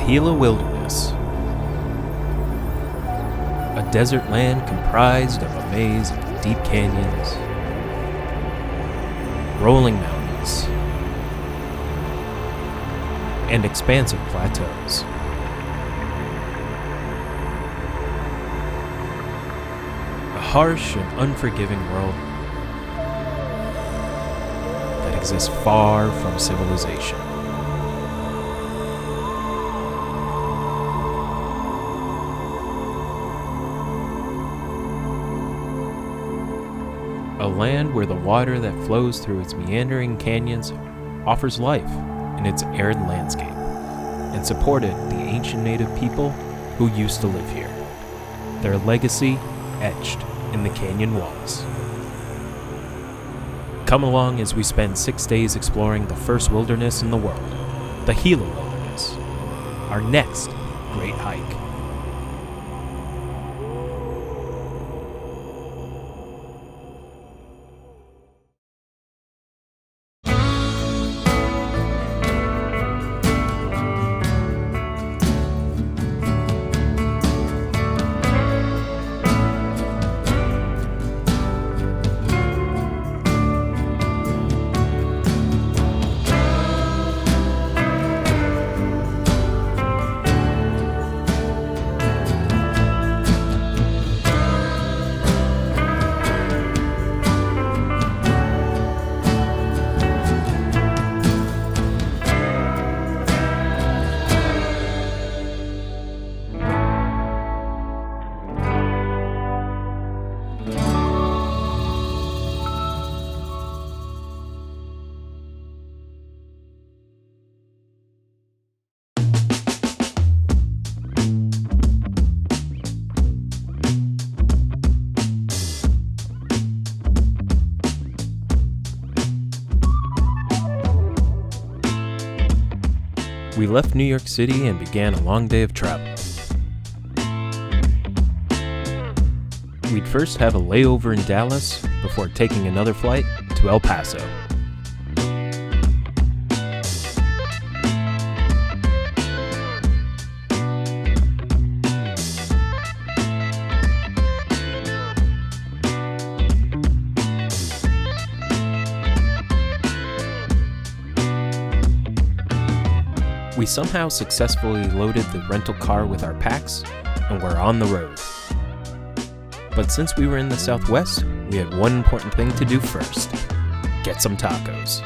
Gila Wilderness. A desert land comprised of a maze of deep canyons, rolling mountains, and expansive plateaus. A harsh and unforgiving world that exists far from civilization. A land where the water that flows through its meandering canyons offers life in its arid landscape and supported the ancient native people who used to live here, their legacy etched in the canyon walls. Come along as we spend 6 days exploring the first wilderness in the world, the Gila Wilderness, our next great hike. We left New York City and began a long day of travel. We'd first have a layover in Dallas before taking another flight to El Paso. We somehow successfully loaded the rental car with our packs, and we're on the road. But since we were in the Southwest, we had one important thing to do first: get some tacos.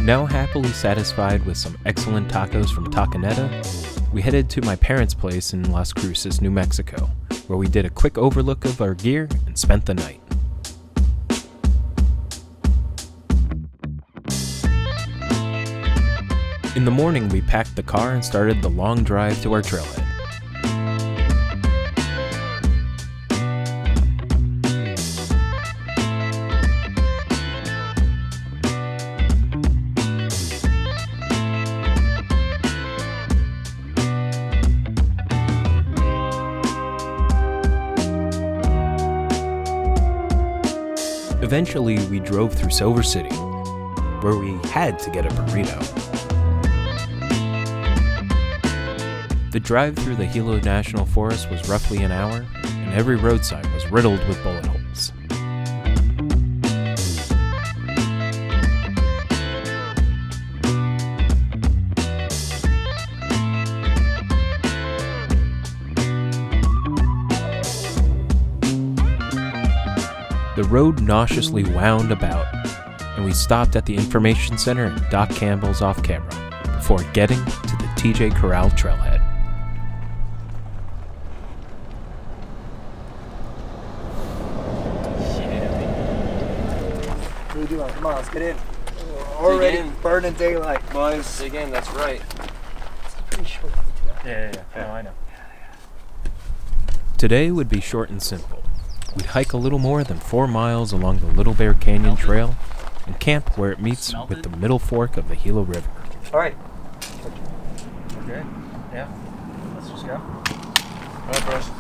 Now happily satisfied with some excellent tacos from Tacaneta, we headed to my parents' place in Las Cruces, New Mexico, where we did a quick overlook of our gear and spent the night. In the morning, we packed the car and started the long drive to our trailhead. Eventually, we drove through Silver City, where we had to get a burrito. The drive through the Gila National Forest was roughly an hour, and every roadside was riddled with bullet holes. The road nauseously wound about, and we stopped at the information center in Doc Campbell's off camera before getting to the TJ Corral trailhead. What are you doing? Come on, let's get in. We're already burning daylight, boys. Dig in, that's right. It's pretty short. Yeah. No, I know. Today would be short and simple. We'd hike a little more than 4 miles along the Little Bear Canyon Trail and camp where it meets with the middle fork of the Gila River. All right. Okay. Yeah. Let's just go. All right, bros.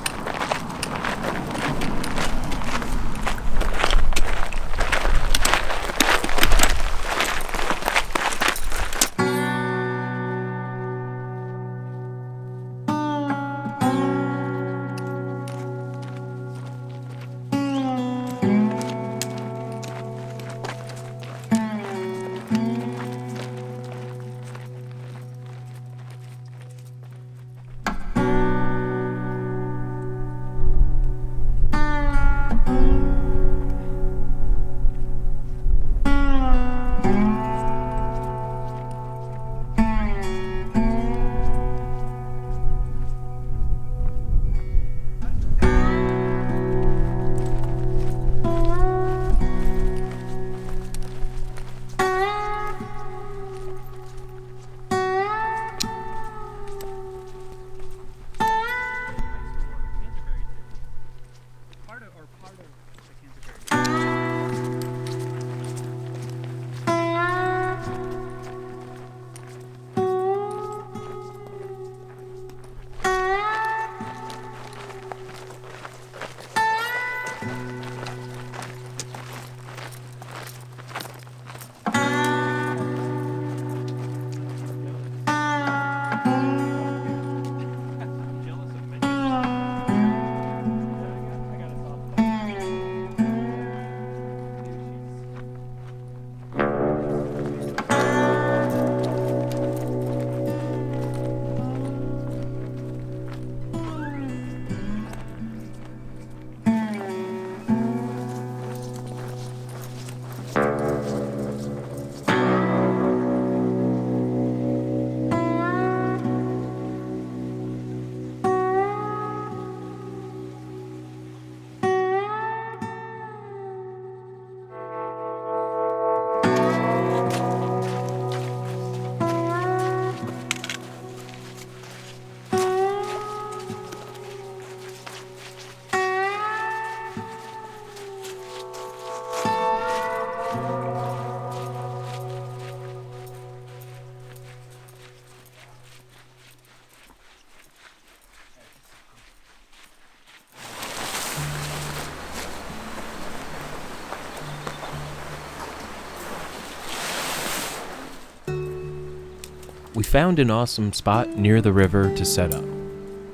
We found an awesome spot near the river to set up.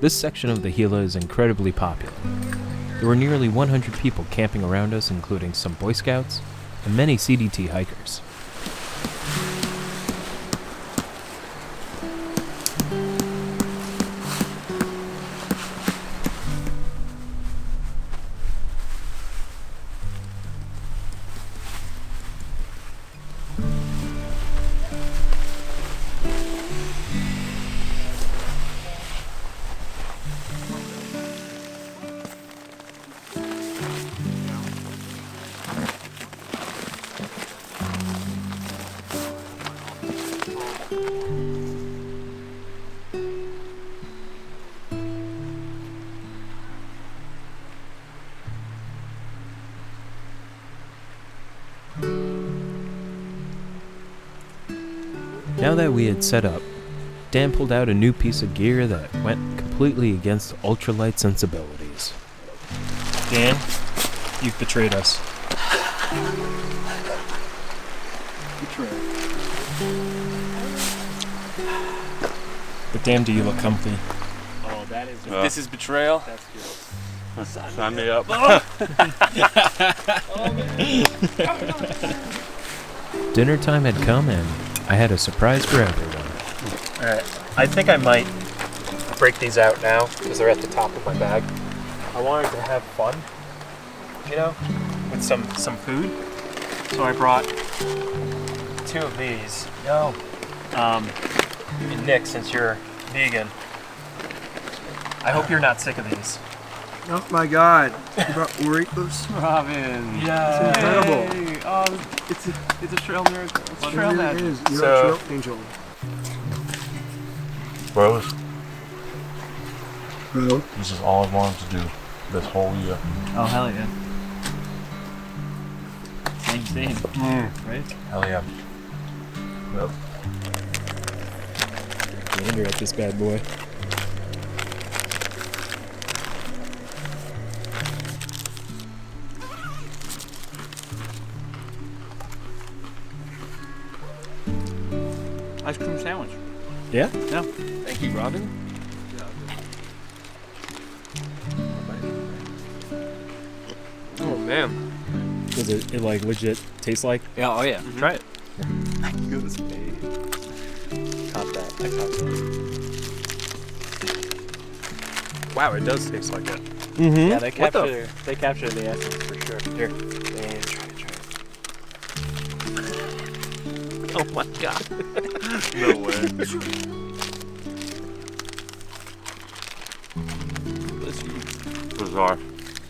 This section of the Gila is incredibly popular. There were nearly 100 people camping around us, including some Boy Scouts and many CDT hikers. Now that we had set up, Dan pulled out a new piece of gear that went completely against ultralight sensibilities. Dan, you've betrayed us. But damn, do you look comfy. Oh, that is. This is betrayal. That's good. Sign me up. Dinner time had come and I had a surprise for everyone. Alright, I think I might break these out now because they're at the top of my bag. I wanted to have fun, you know, with some food. So I brought 2 of these. No. And Nick, since you're vegan, I hope you're not sick of these. Oh my God! You brought Oreos? Robin. Yeah. It's incredible. Hey. Oh, it's a trail miracle. It's a trail It magic. really is. You're So- a trail angel. Bros, Bro. this is all I wanted to do this whole year. Oh, hell yeah. Same, right? Hell yeah. Yep. Gander at this bad boy. Ice cream sandwich. Yeah? Yeah. Thank you, Robin. Oh man. Does it like legit taste like? Yeah, oh yeah. Try it. Give us a Caught that. I caught that. Wow, it does taste like it. Mm-hmm. Yeah, they What the- capture the essence for sure. Here. And try it. Oh my god. No way. Bizarre.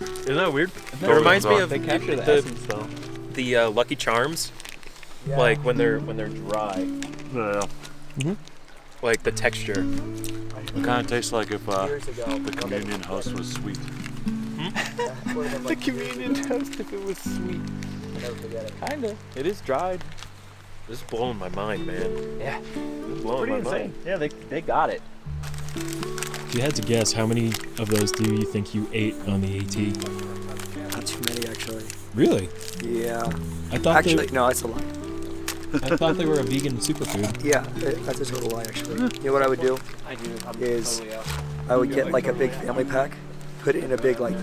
Isn't that weird? It Totally reminds me bizarre. of They capture the the essence though. Lucky Charms. Yeah. Like when they're dry. Yeah. Like the texture. It kind of tastes like if Years ago, the communion host was sweet. The communion toast if it was sweet. I'll never forget it. Kinda. It is dried. This is blowing my mind, man. Yeah. This is blowing Pretty my insane. mind. Yeah, they got it. If you had to guess, how many of those do you think you ate on the AT? Not too many, actually. Really? Yeah. I thought Actually, no, it's a lie. I thought they were a vegan superfood. Yeah, that's a total lie, actually. You know what I would do? I do. I'm Is- totally out. I would get like a big family pack, put it in a big like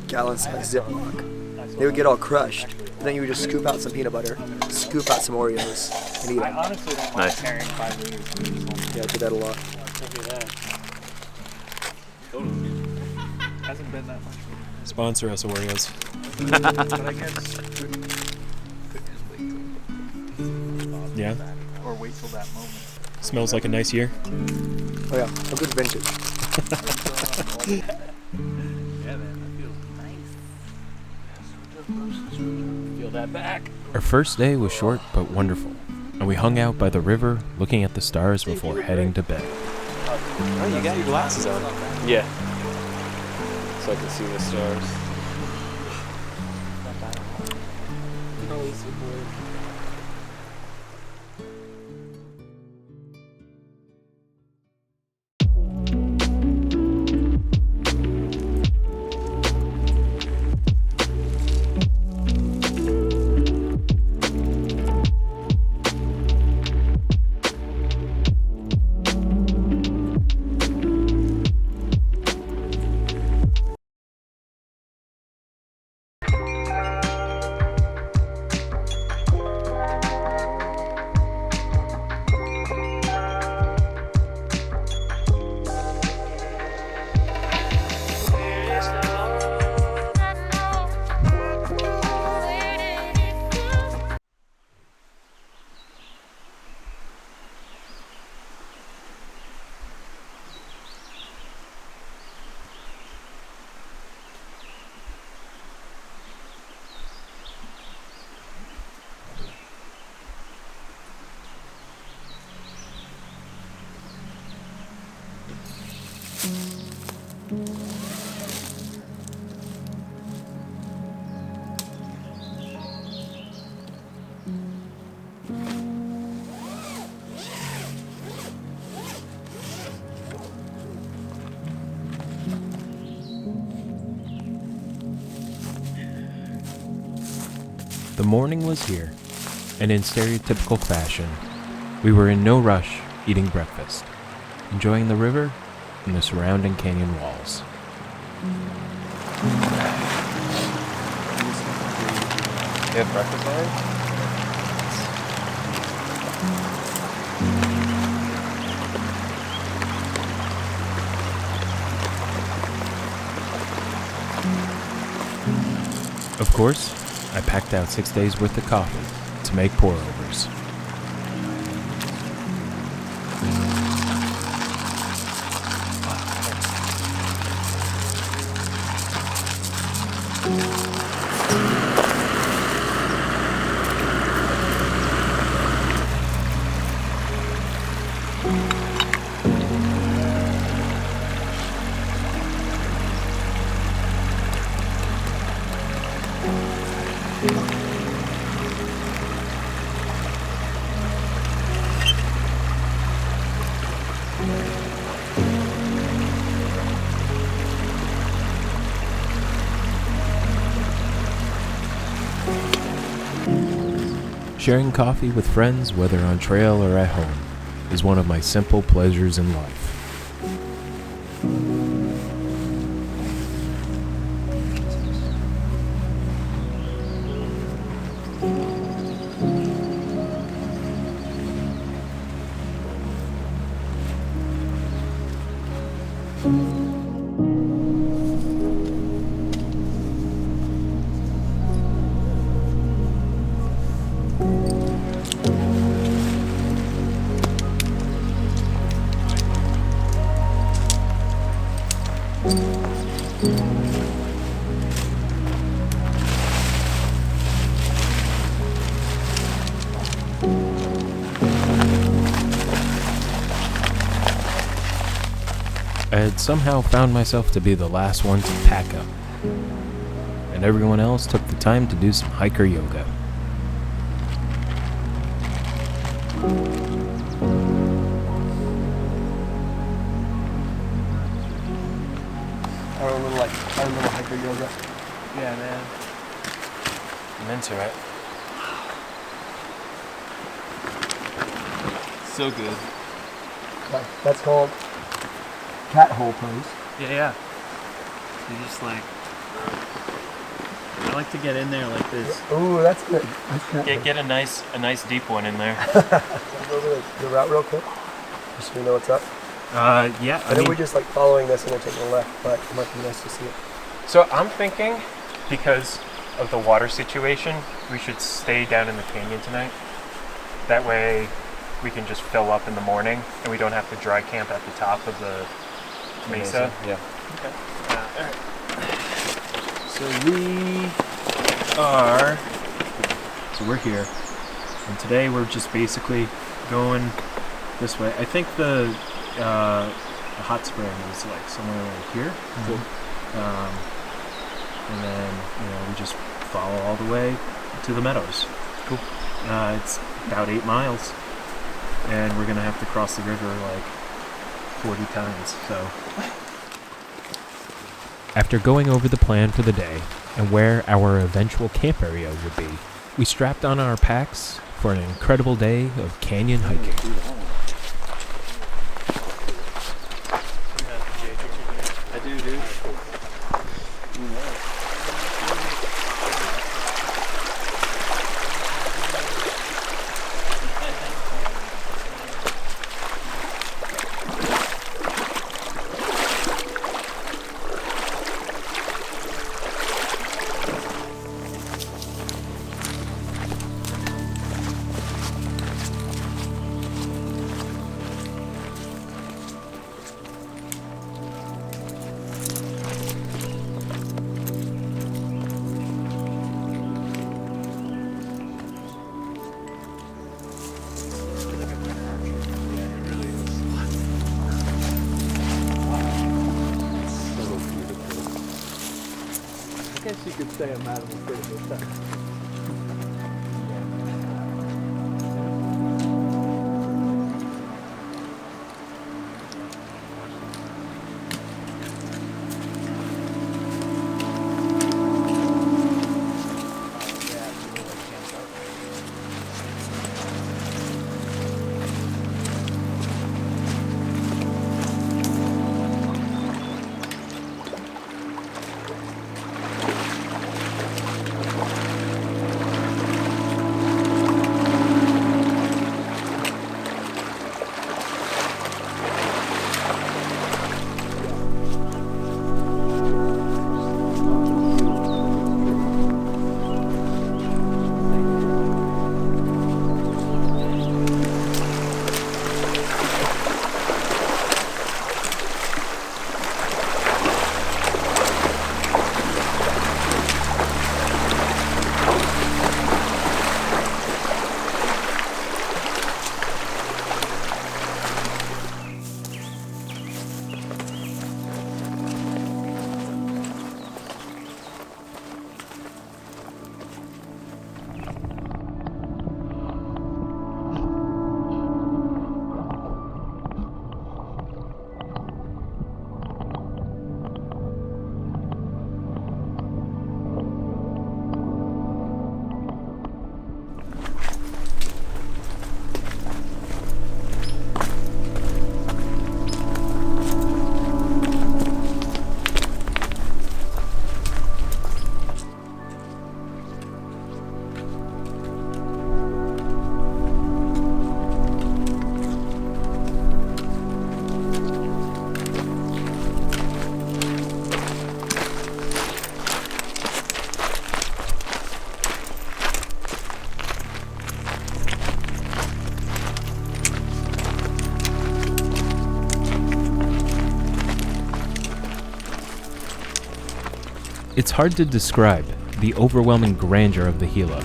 gallon-sized Ziploc. They would get all crushed. And then you would just scoop out some peanut butter, scoop out some Oreos, and eat I them. honestly don't mind Nice. carrying 5 liters for this one. Yeah, I did that a lot. Look at that. Hasn't been that much. Sponsor us, Oreos. But I guess could wait Yeah. or wait till that moment. Smells like a nice year. Oh yeah, a good vintage. Yeah, man, that feels nice. Feel that back. Our first day was short but wonderful, and we hung out by the river looking at the stars before heading to bed. Oh, you got your glasses on. Yeah. So I can see the stars. The morning was here, and in stereotypical fashion, we were in no rush eating breakfast, enjoying the river and the surrounding canyon walls. You have breakfast already? Of course, I packed out 6 days worth of coffee to make pour-overs. Sharing coffee with friends, whether on trail or at home, is one of my simple pleasures in life. I had somehow found myself to be the last one to pack up, and everyone else took the time to do some hiker yoga. Our little hiker yoga. Yeah, man. I'm into it. So good. That's called cat hole pose. Yeah. You just like, I like to get in there like this. Ooh, that's good. That's good. Get a nice deep one in there. Can we go over the route real quick? Just so we know what's up. Yeah. I know we're just like following this and then taking a left, but it might be nice to see it. So I'm thinking, because of the water situation, we should stay down in the canyon tonight. That way we can just fill up in the morning and we don't have to dry camp at the top of the mesa. Yeah. Okay. Alright. So we're here. And today we're just basically going this way. I think the hot spring is like somewhere right here. And then, we just follow all the way to the meadows. Cool. It's about 8 miles. And we're going to have to cross the river like 40 times, so. After going over the plan for the day and where our eventual camp area would be, we strapped on our packs for an incredible day of canyon hiking. I do, dude. I guess you could say I'm having a pretty good time. It's hard to describe the overwhelming grandeur of the Gila.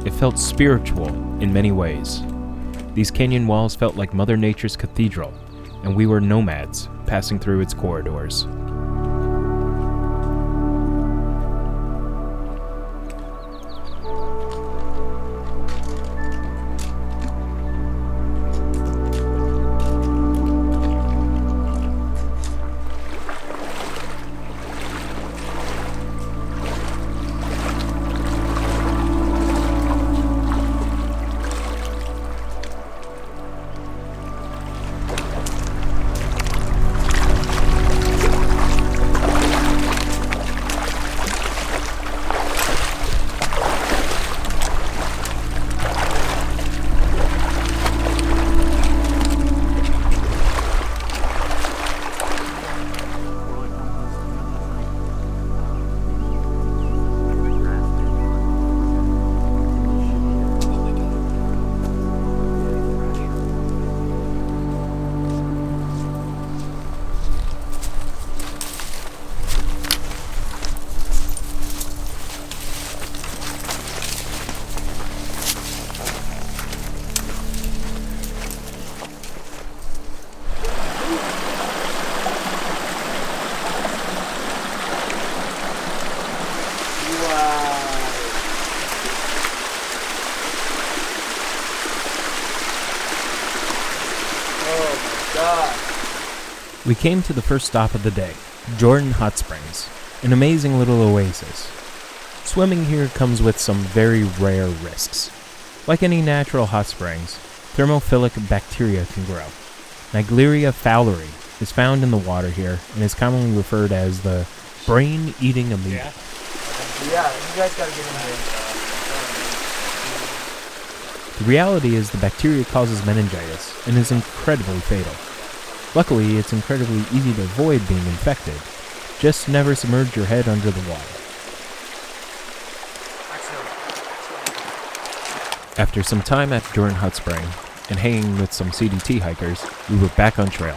It felt spiritual in many ways. These canyon walls felt like Mother Nature's cathedral, and we were nomads passing through its corridors. We came to the first stop of the day, Jordan Hot Springs, an amazing little oasis. Swimming here comes with some very rare risks. Like any natural hot springs, thermophilic bacteria can grow. Naegleria fowleri is found in the water here and is commonly referred as the brain-eating amoeba. Yeah, you guys gotta get in there. The reality is the bacteria causes meningitis and is incredibly fatal. Luckily, it's incredibly easy to avoid being infected. Just never submerge your head under the water. After some time at Jordan Hot Spring and hanging with some CDT hikers, we were back on trail.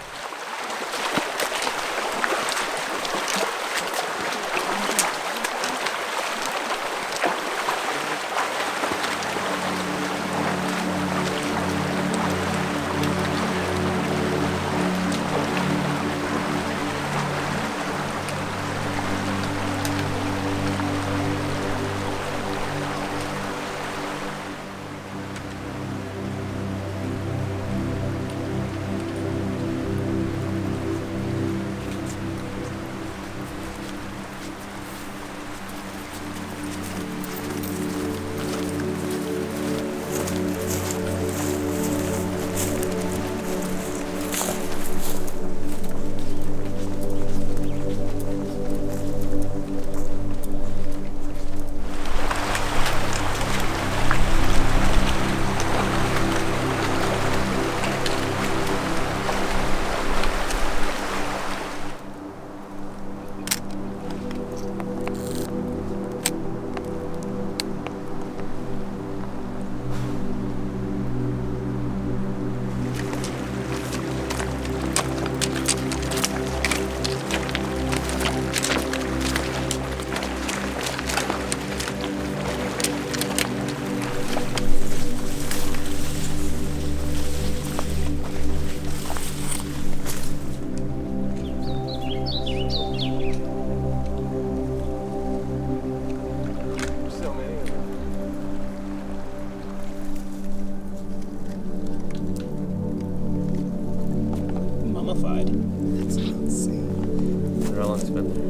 It's insane. How long it's been there?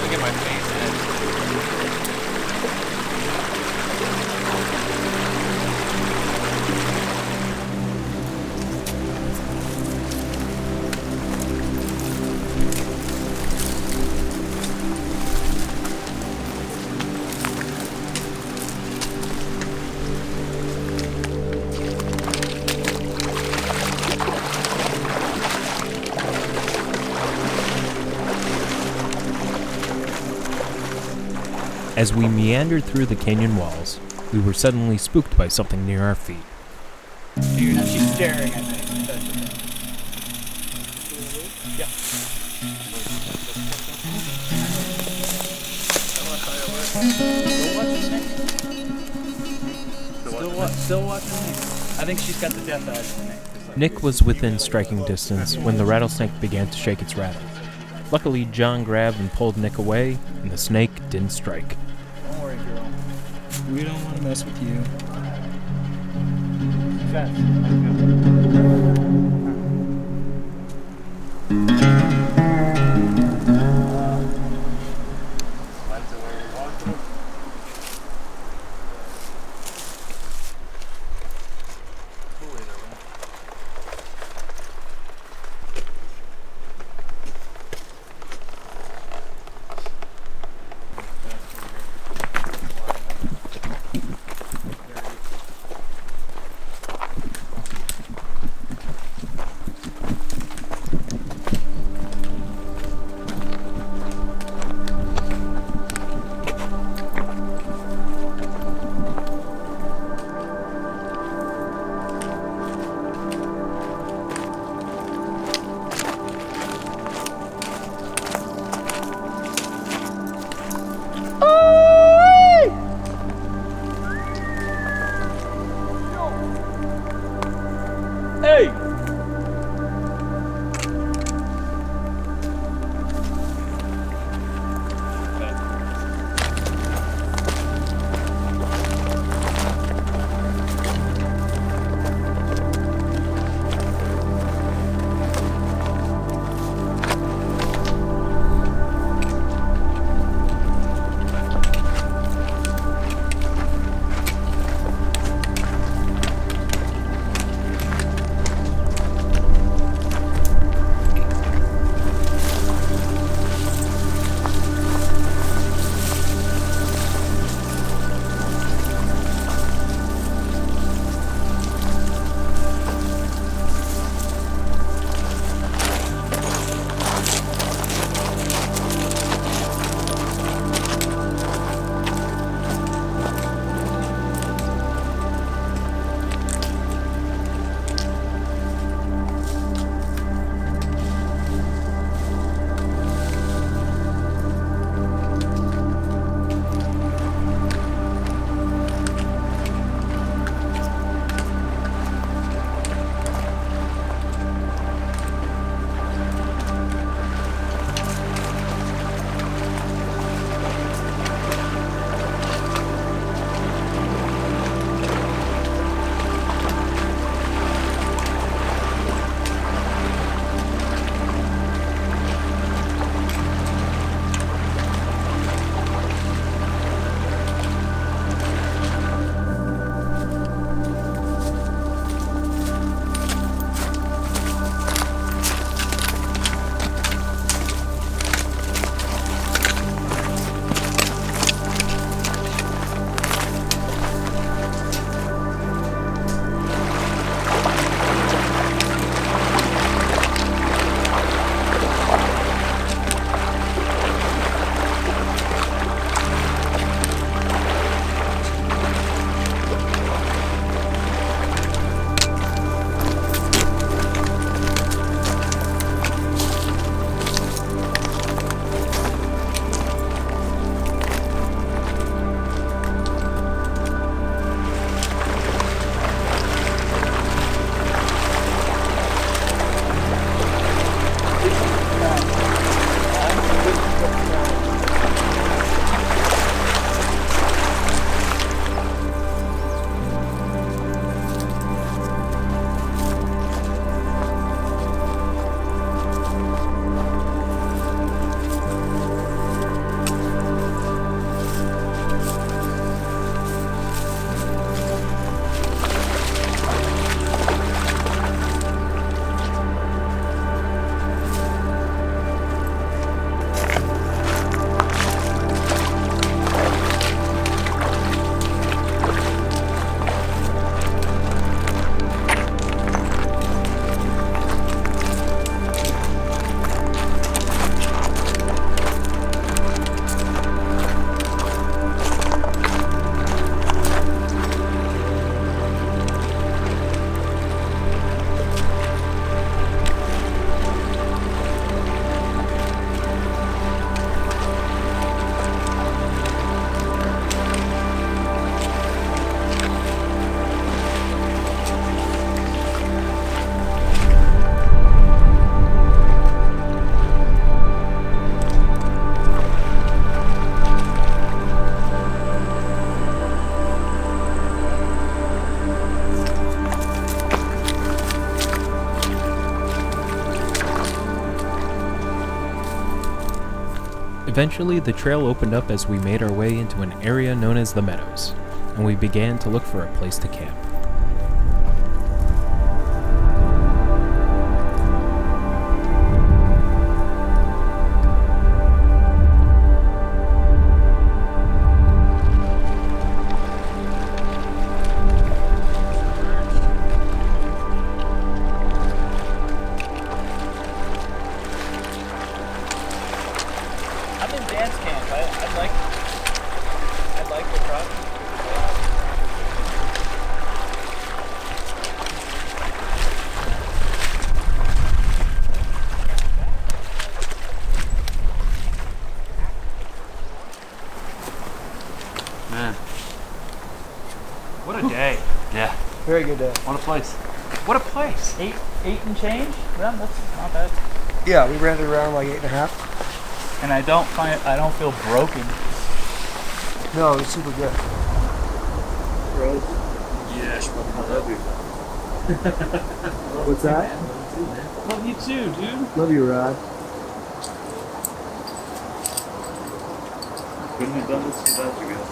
Look at my face, man. As we meandered through the canyon walls, we were suddenly spooked by something near our feet. She's staring at me. Yeah. Still watching me. I think she's got the death eyes on me. Nick was within striking distance when the rattlesnake began to shake its rattle. Luckily, John grabbed and pulled Nick away, and the snake didn't strike. Don't worry, girl. We don't want to mess with you. Eventually, the trail opened up as we made our way into an area known as the Meadows, and we began to look for a place to camp. Man, what a day. Yeah. Very good day. What a place. What a place. Eight and change? Well, that's not bad. Yeah, we ran it around like 8.5. And I don't feel broken. No, it's super good. Yes, I love you. What's that? Love you too, dude. Love you, Rod. Couldn't have done this without you guys.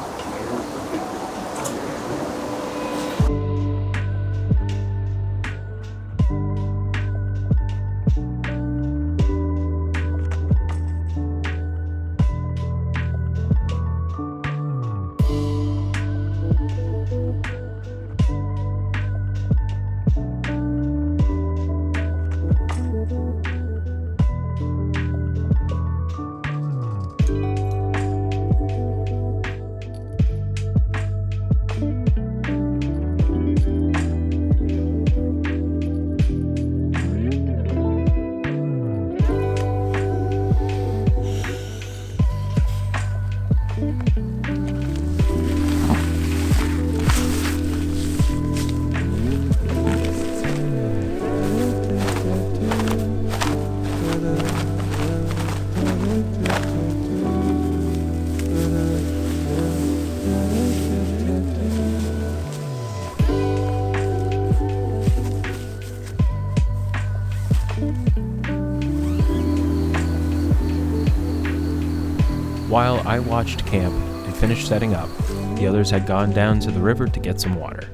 While I watched camp and finished setting up, the others had gone down to the river to get some water.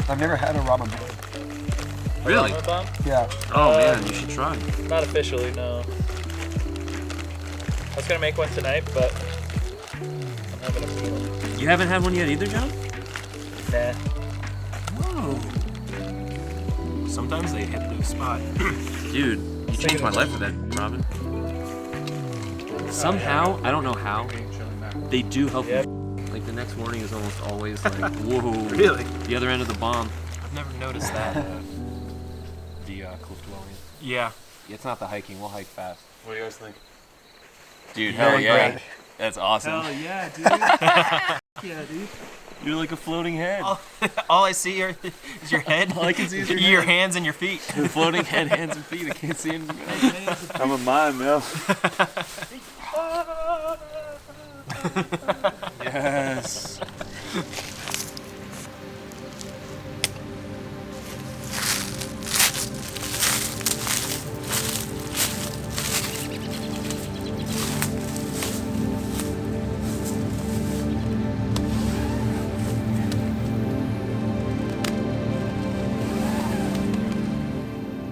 I've never had a ramen bun. Really? Yeah. Oh man, you should try. Not officially, no. I was gonna make one tonight, but I'm having a feeling. You haven't had one yet either, John? Nah. Whoa. Sometimes they hit the spot. Dude, you changed my life with that, Robin. Somehow, I don't know how, they do help you. Like the next morning is almost always like, whoa. Really? The other end of the bomb. I've never noticed that. The cliff dwelling. Yeah. It's not the hiking. We'll hike fast. What do you guys think? Dude, Very hell yeah. great. That's awesome. Hell yeah, dude. Yeah, dude. You're like a floating head. All I see is your head. All I can see is your your head. hands and your feet. Floating head, hands, and feet. I can't see anything else. I'm a mime, Mel. Yes.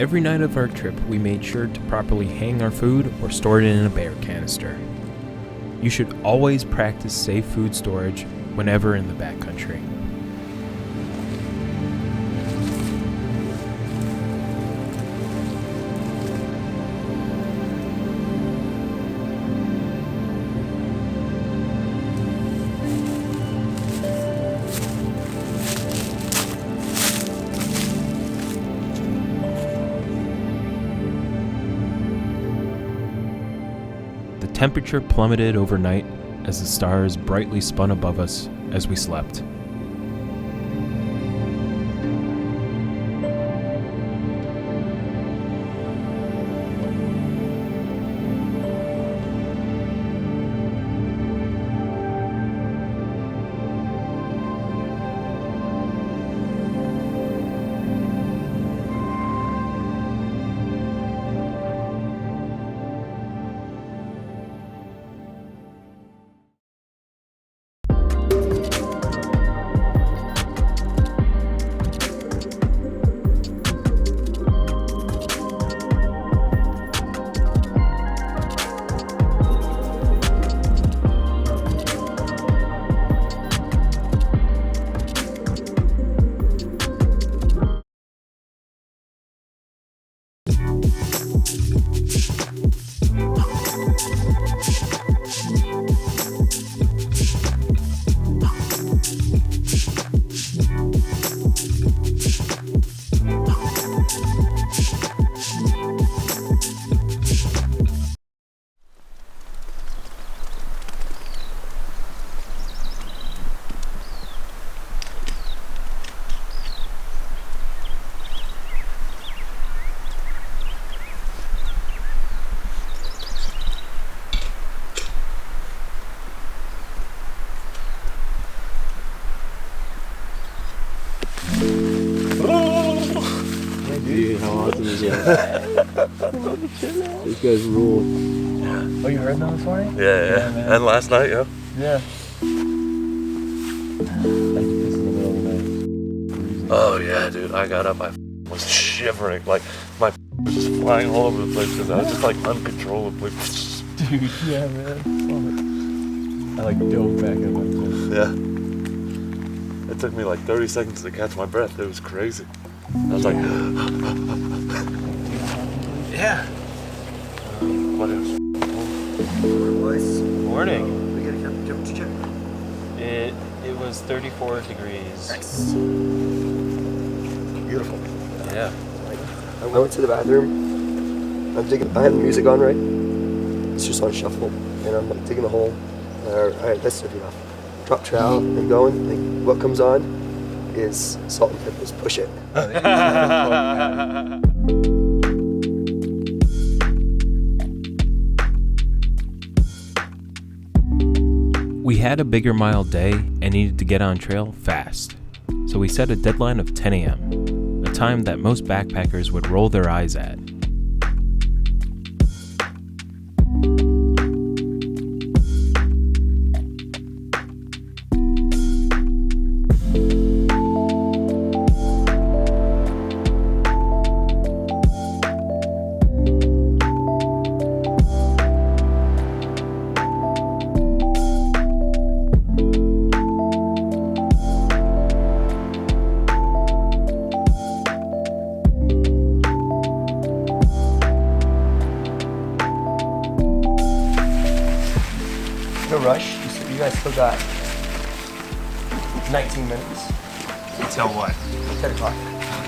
Every night of our trip, we made sure to properly hang our food or store it in a bear canister. You should always practice safe food storage whenever in the backcountry. The temperature plummeted overnight as the stars brightly spun above us as we slept. Dude, how awesome is that? These guys rule. Oh, you heard them this morning? Yeah. man. And last night, yeah. Yeah. Like this in the middle of the night. Oh yeah, dude. I got up. I was shivering. Like my was just flying all over the place because I was just like uncontrollably. Dude, yeah, man. I like dove back in my place. Yeah. It took me like 30 seconds to catch my breath. It was crazy. I was like, Yeah. what else? Boys, Morning. we gotta jump to check. It was 34 degrees. Nice. Beautiful. Yeah. I went to the bathroom. I had the music on, right? It's just on shuffle, and I'm like digging the hole. All right, that's good enough. Drop trowel and going. Like, what comes on is salt and peppers. Push it. We had a bigger mile day and needed to get on trail fast, so we set a deadline of 10 a.m., a time that most backpackers would roll their eyes at. No rush. You guys still got 19 minutes. Until what? 10 o'clock.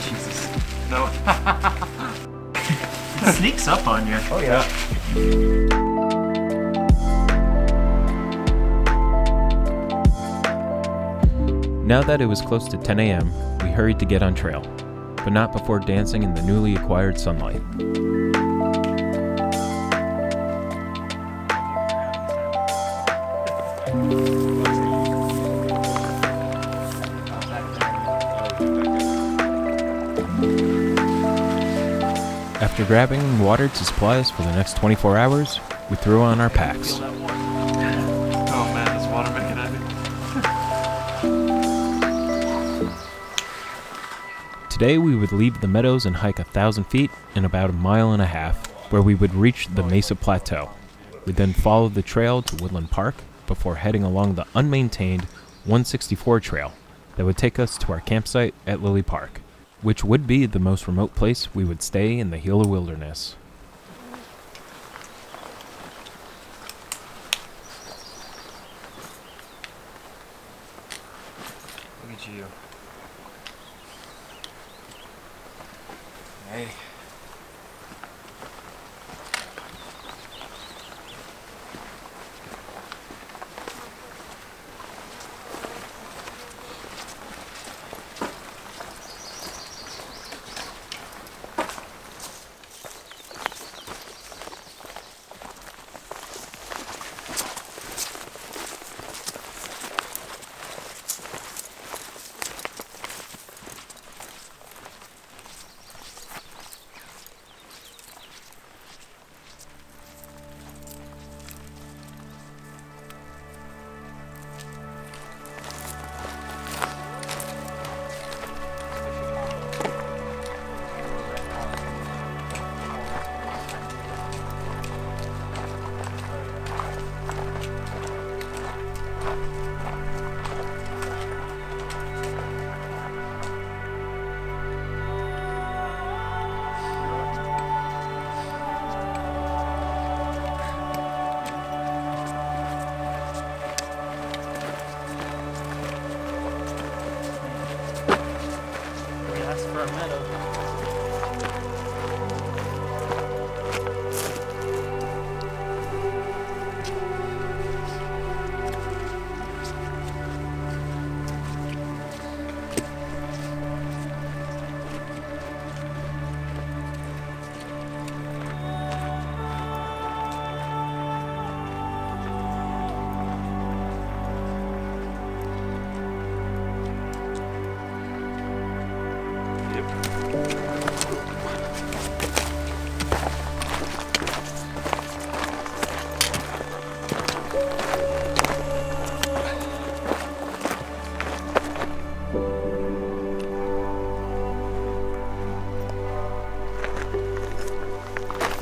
Jesus. No. It sneaks up on you. Oh yeah. Now that it was close to 10 a.m., we hurried to get on trail, but not before dancing in the newly acquired sunlight. After grabbing water to supply us for the next 24 hours, we threw on our packs. Oh man, this water making at me. Today we would leave the meadows and hike 1,000 feet in about a mile and a half, where we would reach the Mesa Plateau. We'd then follow the trail to Woodland Park before heading along the unmaintained 164 trail that would take us to our campsite at Lilley Park, which would be the most remote place we would stay in the Gila Wilderness. Look at you. Hey.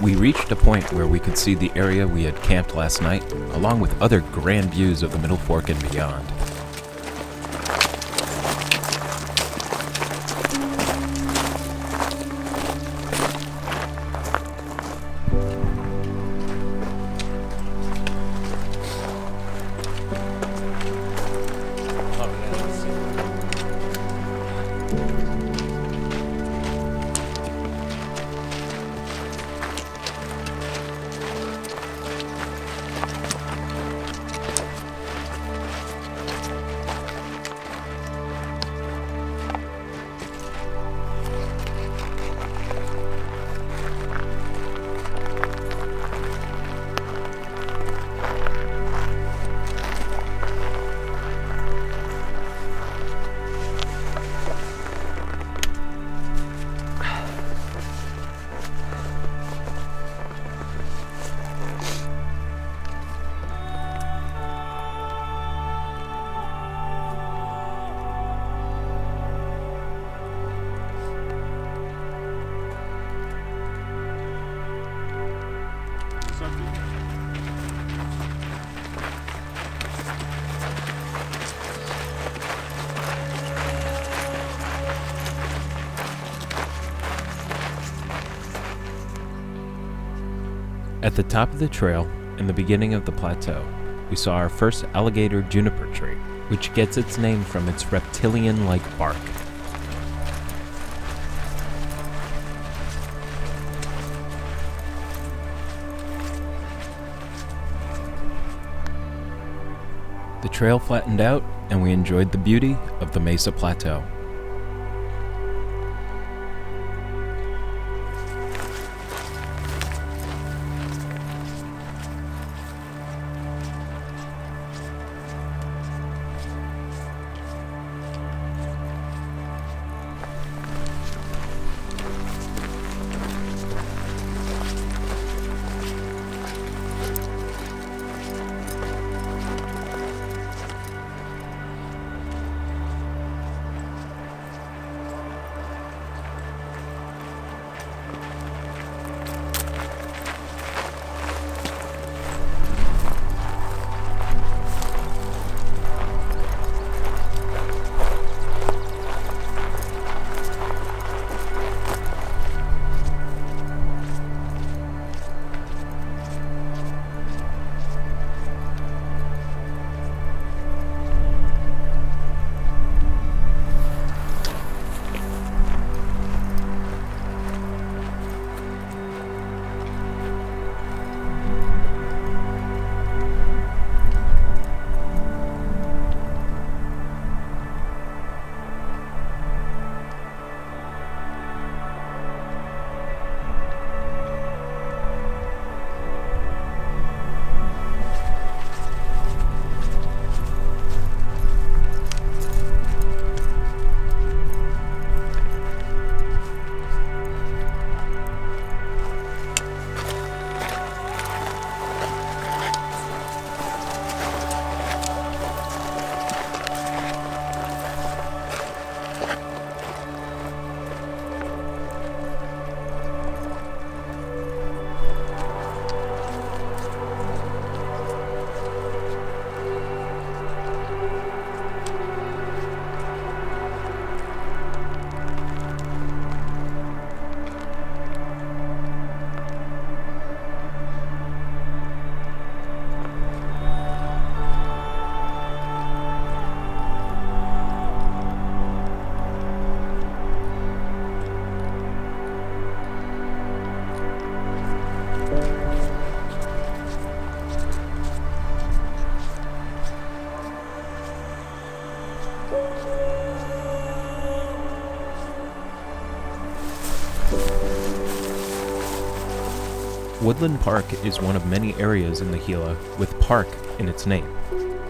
We reached a point where we could see the area we had camped last night, along with other grand views of the Middle Fork and beyond. At the top of the trail, in the beginning of the plateau, we saw our first alligator juniper tree, which gets its name from its reptilian-like bark. The trail flattened out, and we enjoyed the beauty of the Mesa Plateau. Woodland Park is one of many areas in the Gila with park in its name.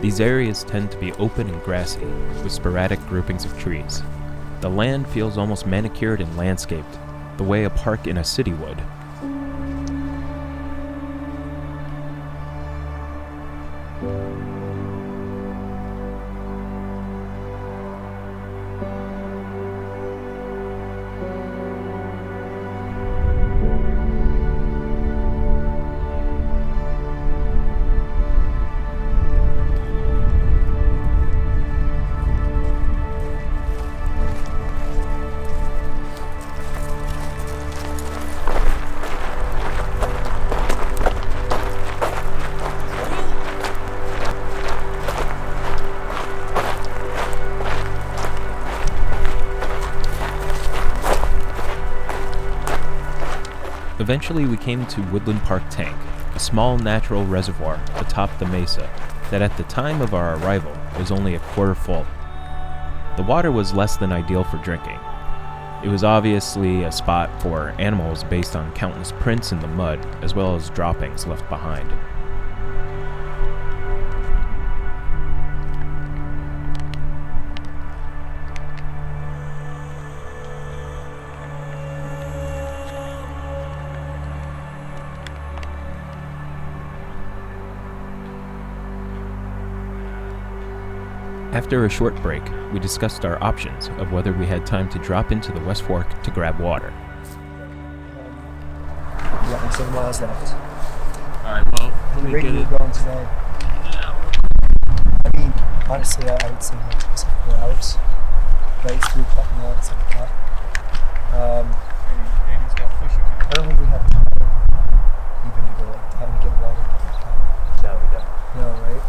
These areas tend to be open and grassy, with sporadic groupings of trees. The land feels almost manicured and landscaped, the way a park in a city would. Eventually we came to Woodland Park Tank, a small natural reservoir atop the mesa that at the time of our arrival was only a quarter full. The water was less than ideal for drinking. It was obviously a spot for animals based on countless prints in the mud, as well as droppings left behind. After a short break, we discussed our options of whether we had time to drop into the West Fork to grab water. We got like 7 miles left. Alright, well, let me Where get are you it. going today? I mean, honestly, I would say like 4 hours. Right, it's 3 o'clock now, it's 7 o'clock. Danny's got fish on. I don't think we have time even to go like time to get water. No, we don't. No, right?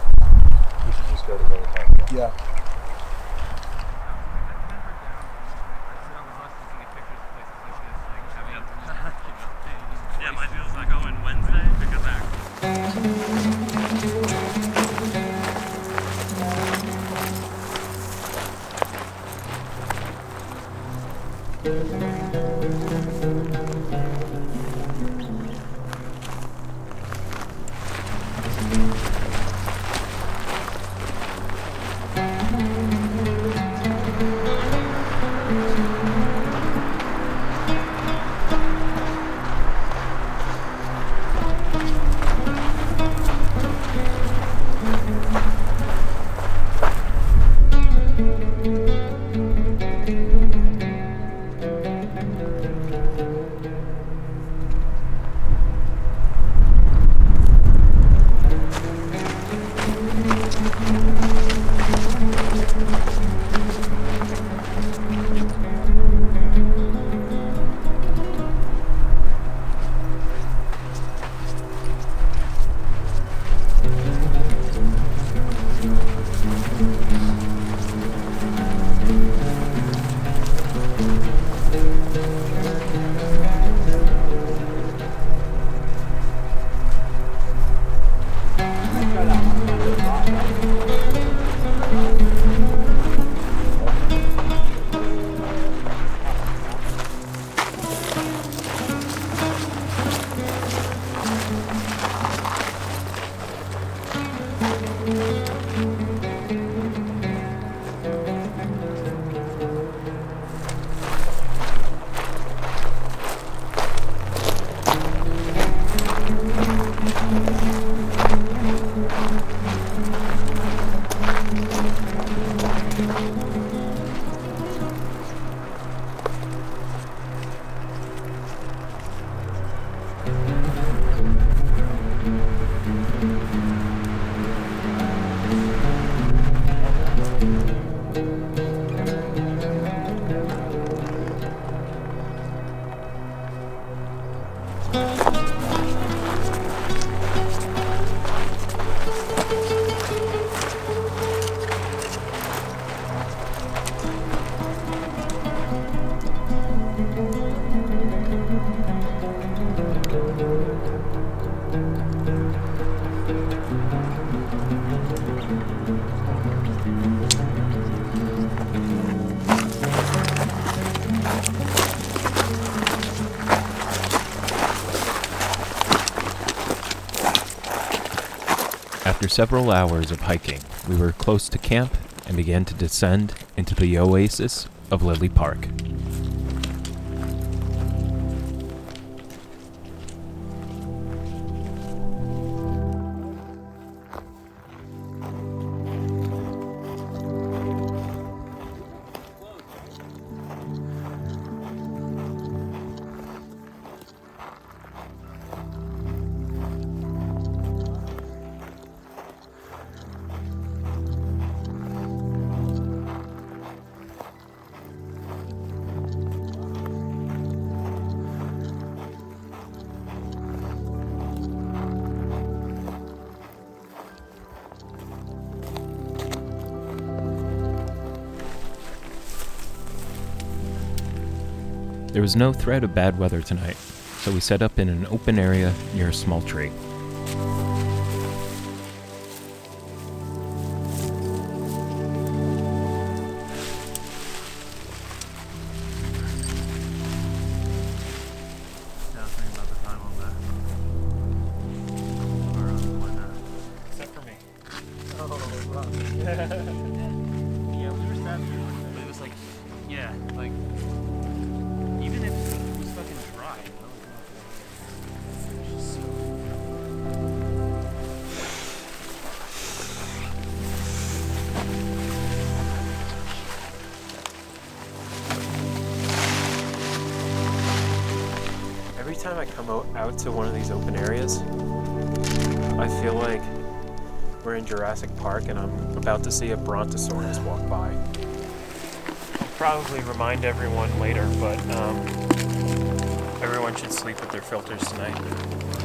We should just go to Lilley Park. Yeah. Yeah, my deal's not going Wednesday because After several hours of hiking, we were close to camp and began to descend into the oasis of Lilley Park. There was no threat of bad weather tonight, so we set up in an open area near a small tree. Except for me. Yeah, we were sad here, but it was like, yeah, like, even if it was fucking dry, you know? It was just so... Every time I come out to one of these open areas, I feel like we're in Jurassic Park and I'm about to see a brontosaurus walk by. I'll probably remind everyone later, but everyone should sleep with their filters tonight.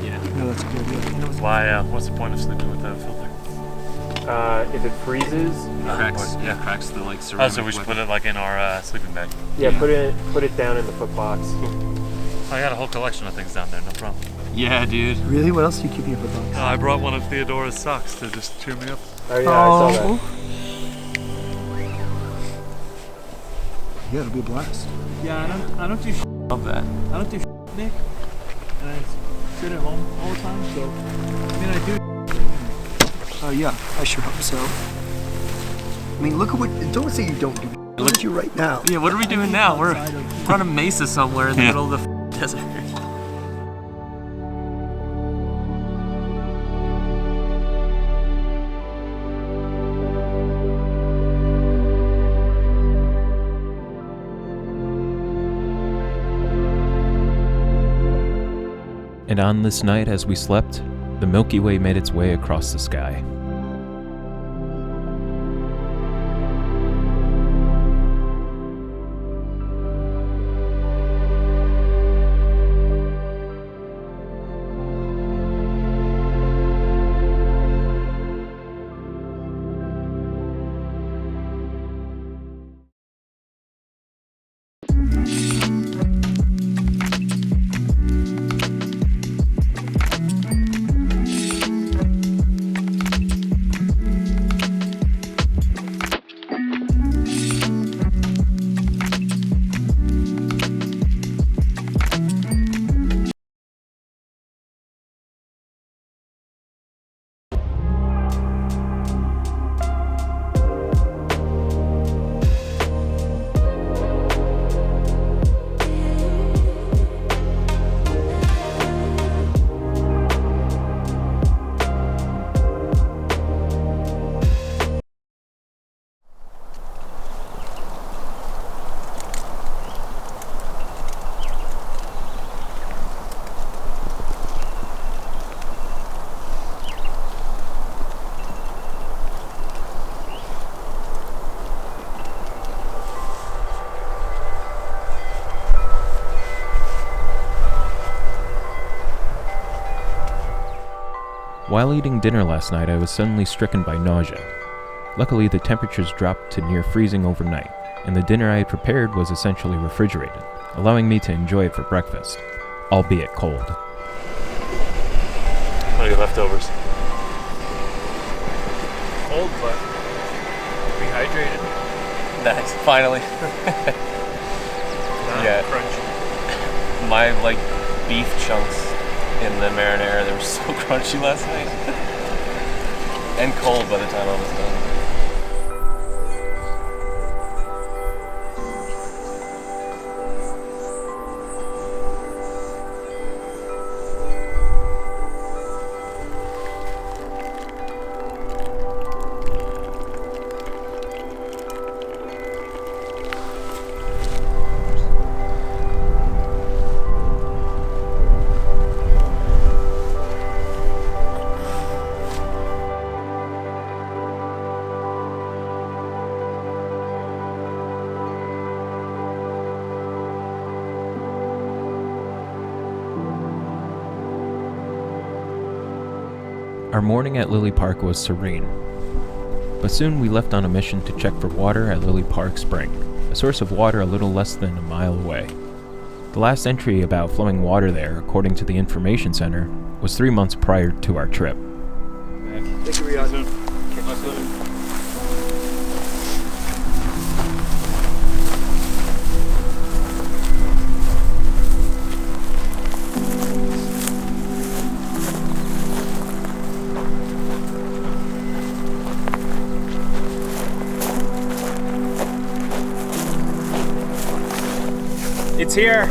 Yeah, that's good. Why? What's the point of sleeping without a filter? If it freezes, cracks the like Oh, so we should put it like in our sleeping bag. yeah, put it down in the foot box. I got a whole collection of things down there, no problem. Yeah, dude. Really? What else do you keep in your box? I brought one of Theodora's socks to just cheer me up. Oh yeah, I saw that. Yeah, it'll be a blast. Yeah, I don't do Love that. I don't do Nick, and I sit at home all the time. So I mean, I do. Oh yeah, I sure hope so. I mean, look at what. Don't say you don't do. Look at you right now. Yeah, what are we doing now? We're on a mesa somewhere in the middle of the desert. And on this night as we slept, the Milky Way made its way across the sky. While eating dinner last night, I was suddenly stricken by nausea. Luckily, the temperatures dropped to near freezing overnight, and the dinner I had prepared was essentially refrigerated, allowing me to enjoy it for breakfast, albeit cold. What are your leftovers? Cold, but rehydrated. Nice, finally. Not Yeah. crunchy. My like beef chunks in the marinara, they were so crunchy last night. And cold by the time I was done. Our morning at Lilley Park was serene, but soon we left on a mission to check for water at Lilley Park Spring, a source of water a little less than a mile away. The last entry about flowing water there, according to the information center, was 3 months prior to our trip. Thank you, Riyadh. It's here.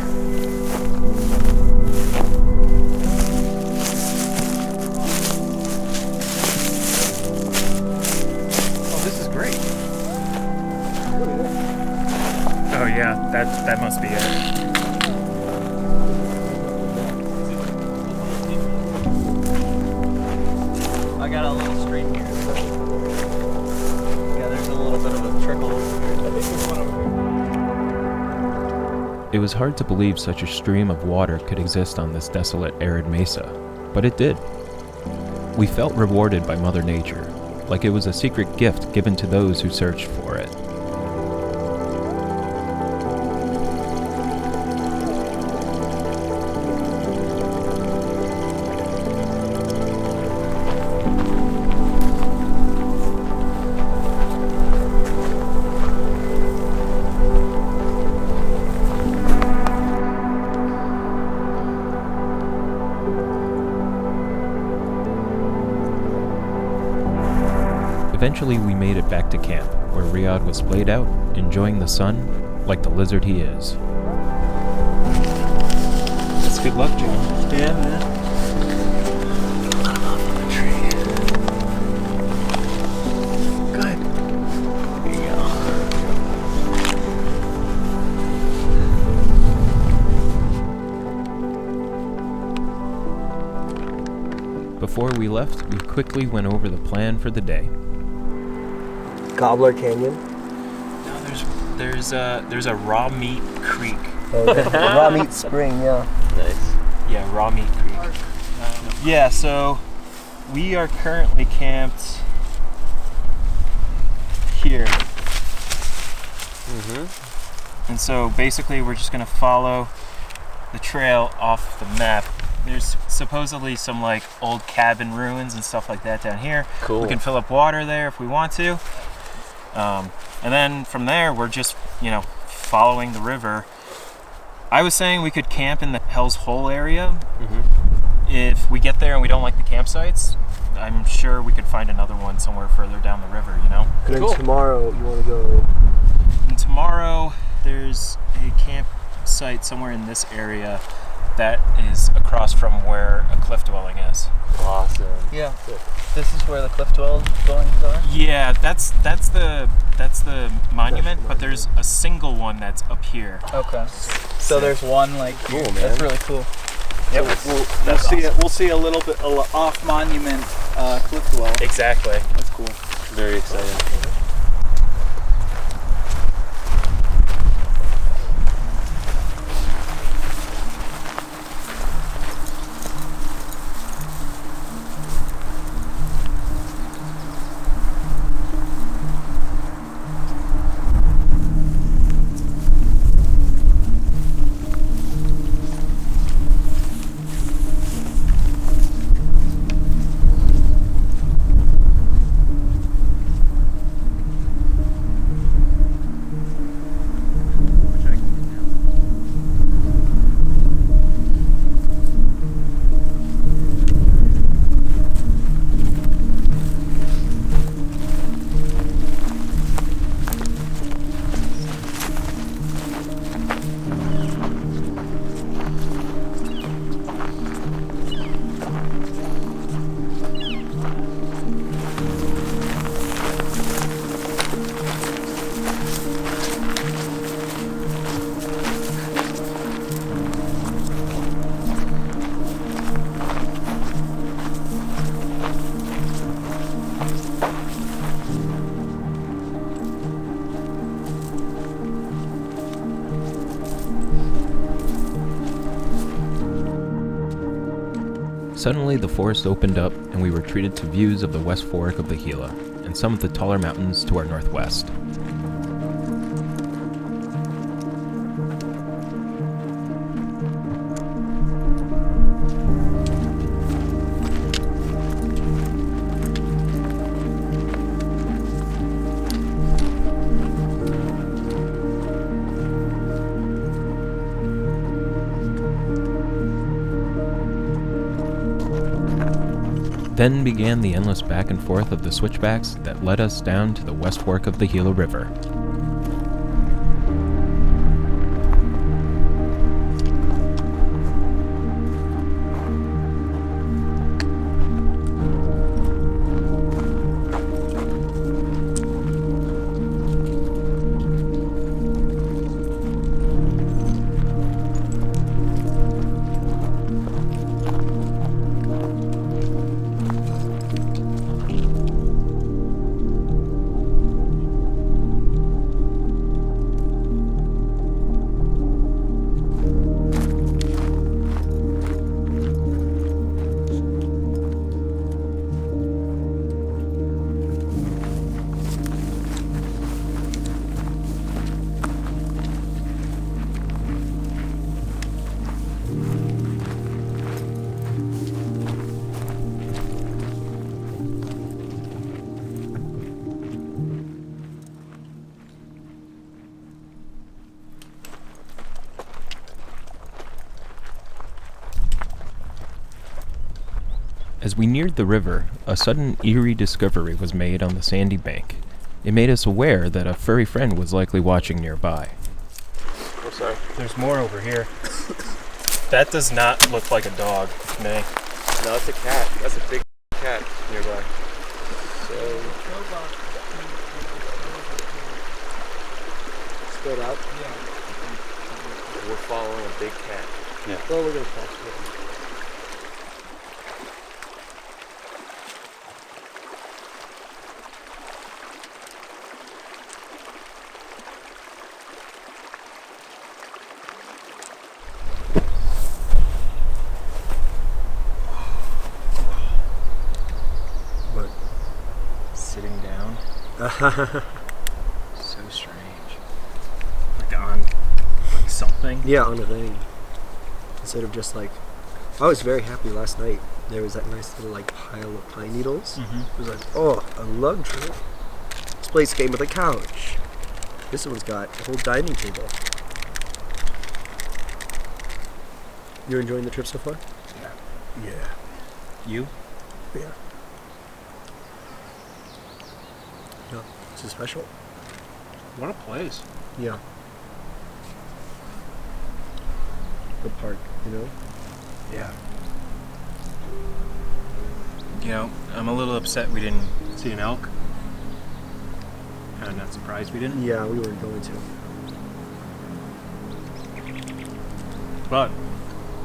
Oh, this is great. Oh yeah, that must be it. I got a little stream here. Yeah, there's a little bit of a trickle over here. I think there's one over here. It was hard to believe such a stream of water could exist on this desolate, arid mesa, but it did. We felt rewarded by Mother Nature, like it was a secret gift given to those who searched for it. Eventually, we made it back to camp, where Riyadh was splayed out, enjoying the sun like the lizard he is. That's good luck, John. Yeah, man. Good. There you go. Before we left, we quickly went over the plan for the day. Gobbler Canyon. No, there's a raw meat creek. Raw meat spring, yeah. Nice. Yeah, raw meat creek. Yeah, so we are currently camped here. And so basically we're just gonna follow the trail off the map. There's supposedly some like old cabin ruins and stuff like that down here. Cool. We can fill up water there if we want to. And then from there, we're just, following the river. I was saying we could camp in the Hell's Hole area. If we get there and we don't like the campsites, I'm sure we could find another one somewhere further down the river, And then Cool. tomorrow, you want to go... And tomorrow, there's a campsite somewhere in this area that is across from where a cliff dwelling is. Awesome. Yeah. This is where the cliff dwellings are? Yeah, that's the monument, but there's a single one that's up here. Okay. So there's one like Cool, here. man. That's really cool. Yep. We'll see a little bit off monument cliff dwell. Exactly. That's cool. Very exciting. Suddenly, the forest opened up and we were treated to views of the West Fork of the Gila and some of the taller mountains to our northwest. Then began the endless back and forth of the switchbacks that led us down to the west fork of the Gila River. As we neared the river, a sudden eerie discovery was made on the sandy bank. It made us aware that a furry friend was likely watching nearby. Oh, sorry. There's more over here. That does not look like a dog to me. No, it's a cat. That's a big cat nearby. So, spread out. We're following a big cat. Well, we're gonna catch it. Sitting down. So strange. Like on something. Yeah, on a thing. Instead of just like, I was very happy last night. There was that nice little like pile of pine needles. It was like, oh, a luxury. This place came with a couch. This one's got a whole dining table. You're enjoying the trip so far? Yeah. You? Yeah. No, this is special. What a place. Yeah. The park, you know? Yeah. You know, I'm a little upset we didn't see an elk. Kind of not surprised we didn't. Yeah, we weren't going to. But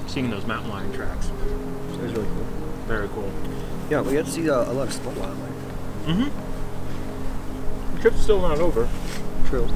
seeing those mountain lion tracks, It was really cool. very cool. Yeah, we got to see a lot of small wildlife. The trip's still not over. True.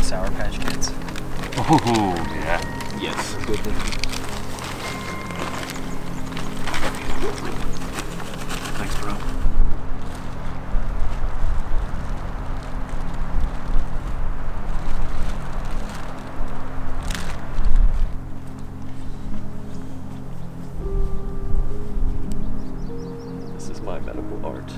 Sour Patch Kids. Oh, yeah. Yes. Good thing. Thanks, bro. This is my medical art.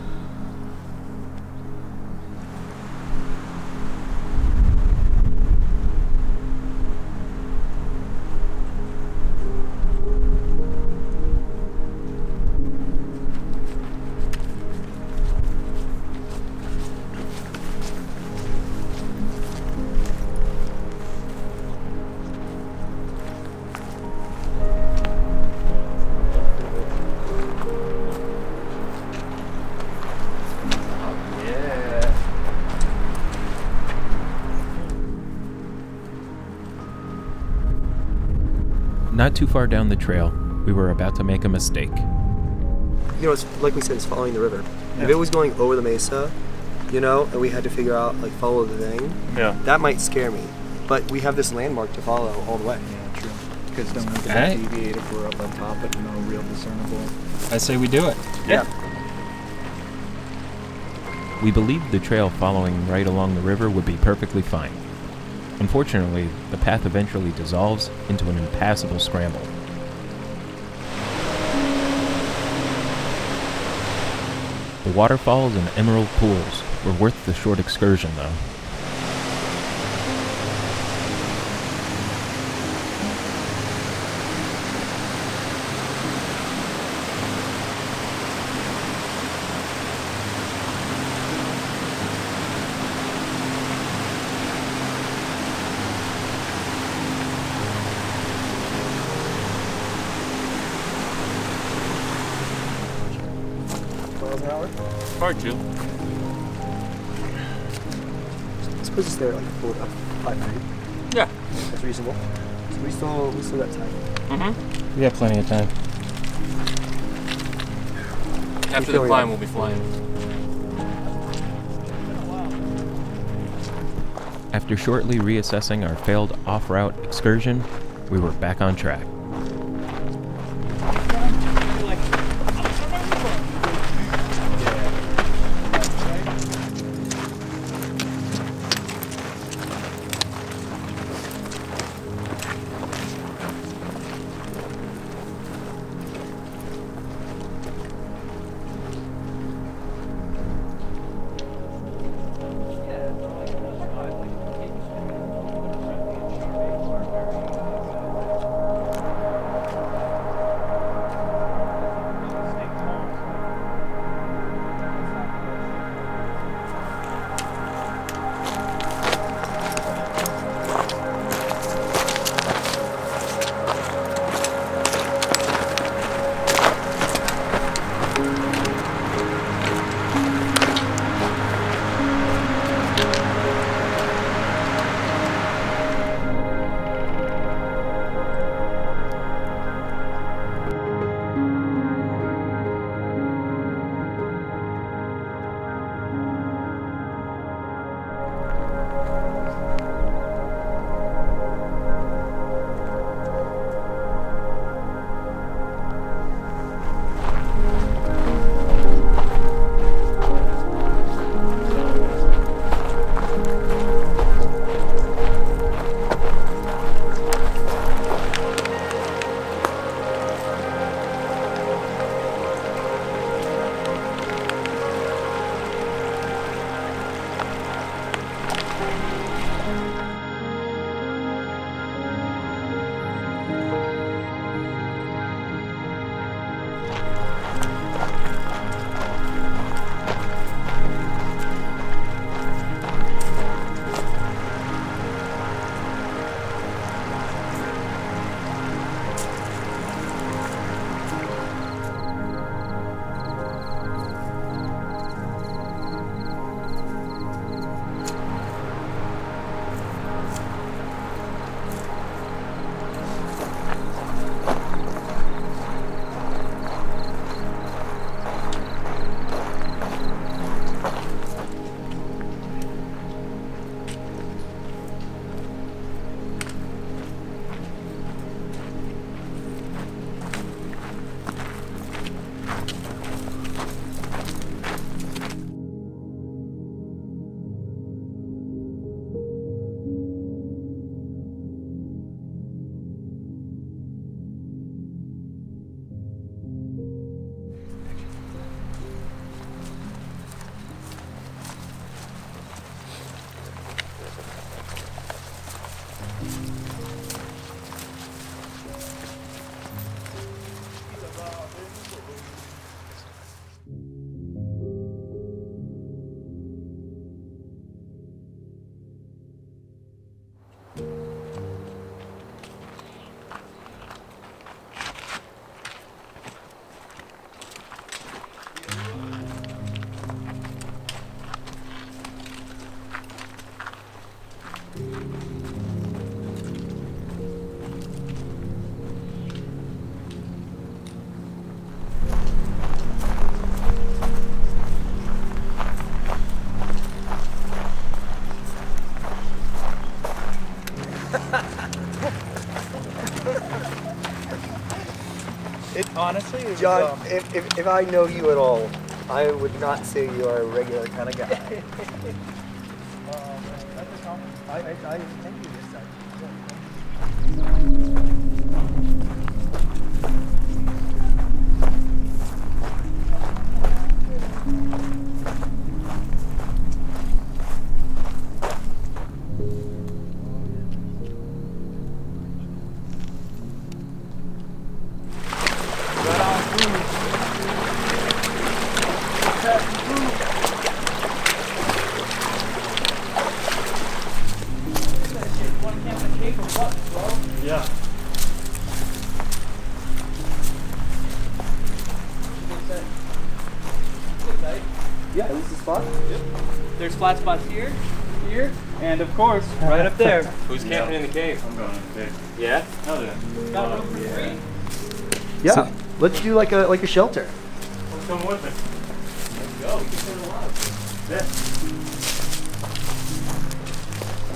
Not too far down the trail, we were about to make a mistake. You know, it's like we said, it's following the river. If it was going over the mesa, you know, and we had to figure out, like, follow the thing, Yeah. that might scare me. but we have this landmark to follow all the way. Yeah, true. Because then we can Alright. deviate if we're up on top, but no real discernible. I say we do it. Yeah. We believed the trail following right along the river would be perfectly fine. Unfortunately, the path eventually dissolves into an impassable scramble. The waterfalls and emerald pools were worth the short excursion, though. Miles an hour. Hard to. I suppose it's there like 5:30. Yeah. That's reasonable. So we still got time. Mm-hmm. We got plenty of time. After the feeling climb, it? we'll be flying. After shortly reassessing our failed off-route excursion, we were back on track. Honestly, it was, John, if I know you at all, I would not say you are a regular kind of guy. that's a compliment. I thank you this time. Yeah. Yeah, this is the spot. There's flat spots here, here, and of course, right up there. Who's camping in the cave? I'm going in the cave. Yeah? Hell yeah. Got room for three. Yeah, let's do like a shelter. What's coming with me? Let's go. We can put a lot. Yeah.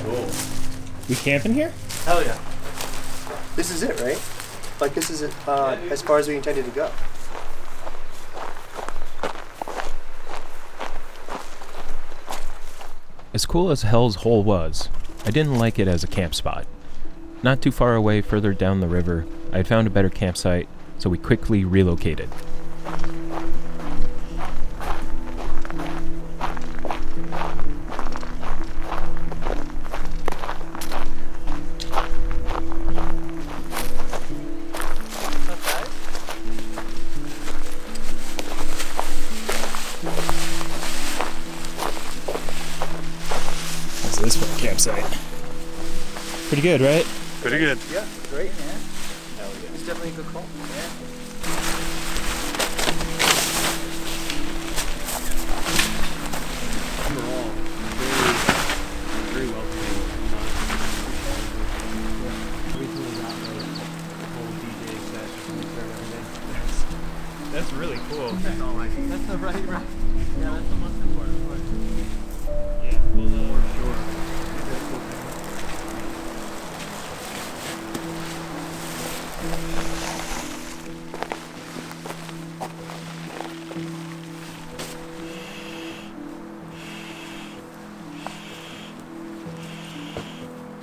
Cool. We camping here? Hell yeah. This is it, right? Like this is it, as far as we intended to go. As cool as Hell's Hole was, I didn't like it as a camp spot. Not too far away further down the river, I had found a better campsite, so we quickly relocated. What's this for a campsite? Pretty good, right? Pretty good. Yeah, great, man. It's definitely a good call. Overall, very well trained. Everything was out there. The whole DJ set. That's really cool. That's all I need. That's the right. Yeah, that's the most important part. Yeah, well, for sure.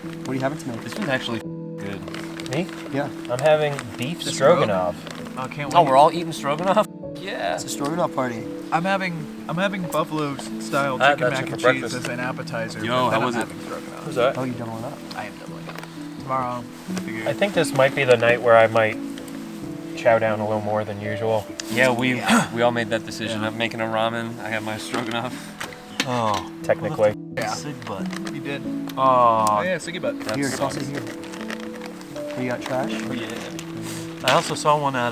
What are you having tonight? This one's actually good. Me? Yeah, I'm having beef stroganoff. I can't wait. Oh, we're all eating stroganoff? Yeah. it's a stroganoff party. I'm having buffalo style Ah, chicken that's mac it and for cheese breakfast. as an appetizer. Yo, but then how was I'm it? having stroganoff. Who's that? Oh, you doubling up? I am doubling up. Tomorrow, I figure. I think this might be the night where I might chow down a little more than usual. Yeah, we all made that decision. I'm making a ramen. I have my stroganoff. Oh, Technically. Yeah. sick butt. You did. Oh, Oh yeah, Siggy butt. that Here, sucks. toss it here. You got trash? Oh, yeah. I also saw one at,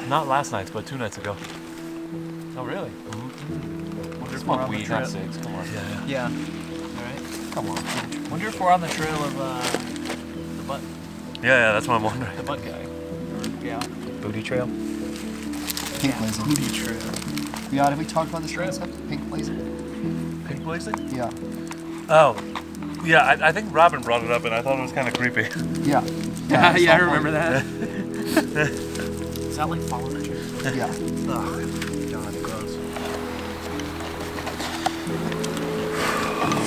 not last night, but 2 nights ago. Oh, really? Wonder if we're Smoke on the weed, trail. not cigs. Come on. Yeah. All right. Come on. Wonder if we're on the trail of the butt Yeah, that's what I'm wondering. guy. Or gal. Booty trail. Pink blazing. Booty trail. Yeah, have we talked about this Shrimp. concept? Pink blazing? Pink blazing? Yeah. Oh, yeah, I think Robin brought it up and I thought it was kind of creepy. Yeah. Yeah, it's yeah, I all remember that. Is that like following the trail? fun. Yeah. Ugh. God, gross.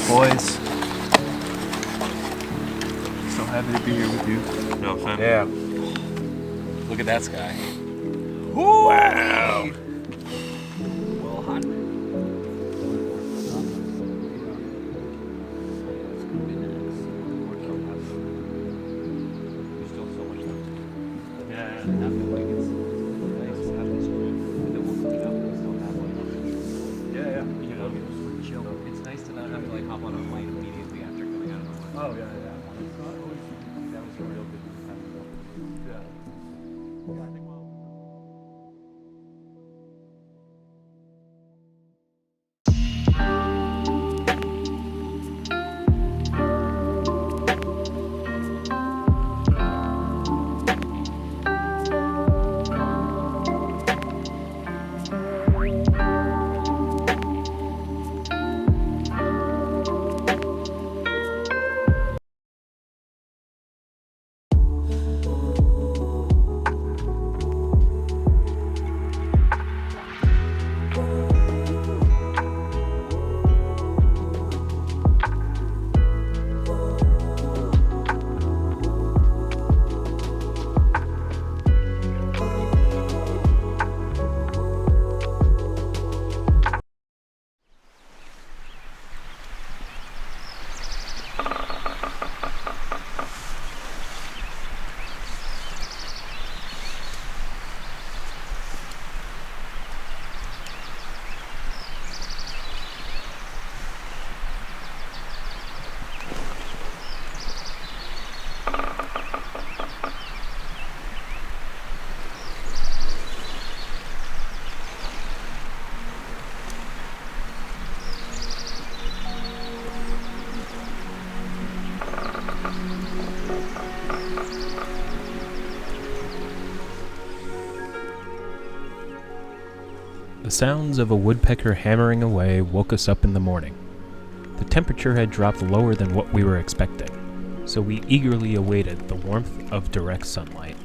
Boys. So happy to be here with you. No, Finn. Yeah. Look at that sky. Wow. Well, hot. It's nice to not have to like hop on a plane immediately after coming out of the water. Oh, yeah, yeah. That was a real good time. Yeah. Yeah, I think we'll. The sounds of a woodpecker hammering away woke us up in the morning. The temperature had dropped lower than what we were expecting, so we eagerly awaited the warmth of direct sunlight.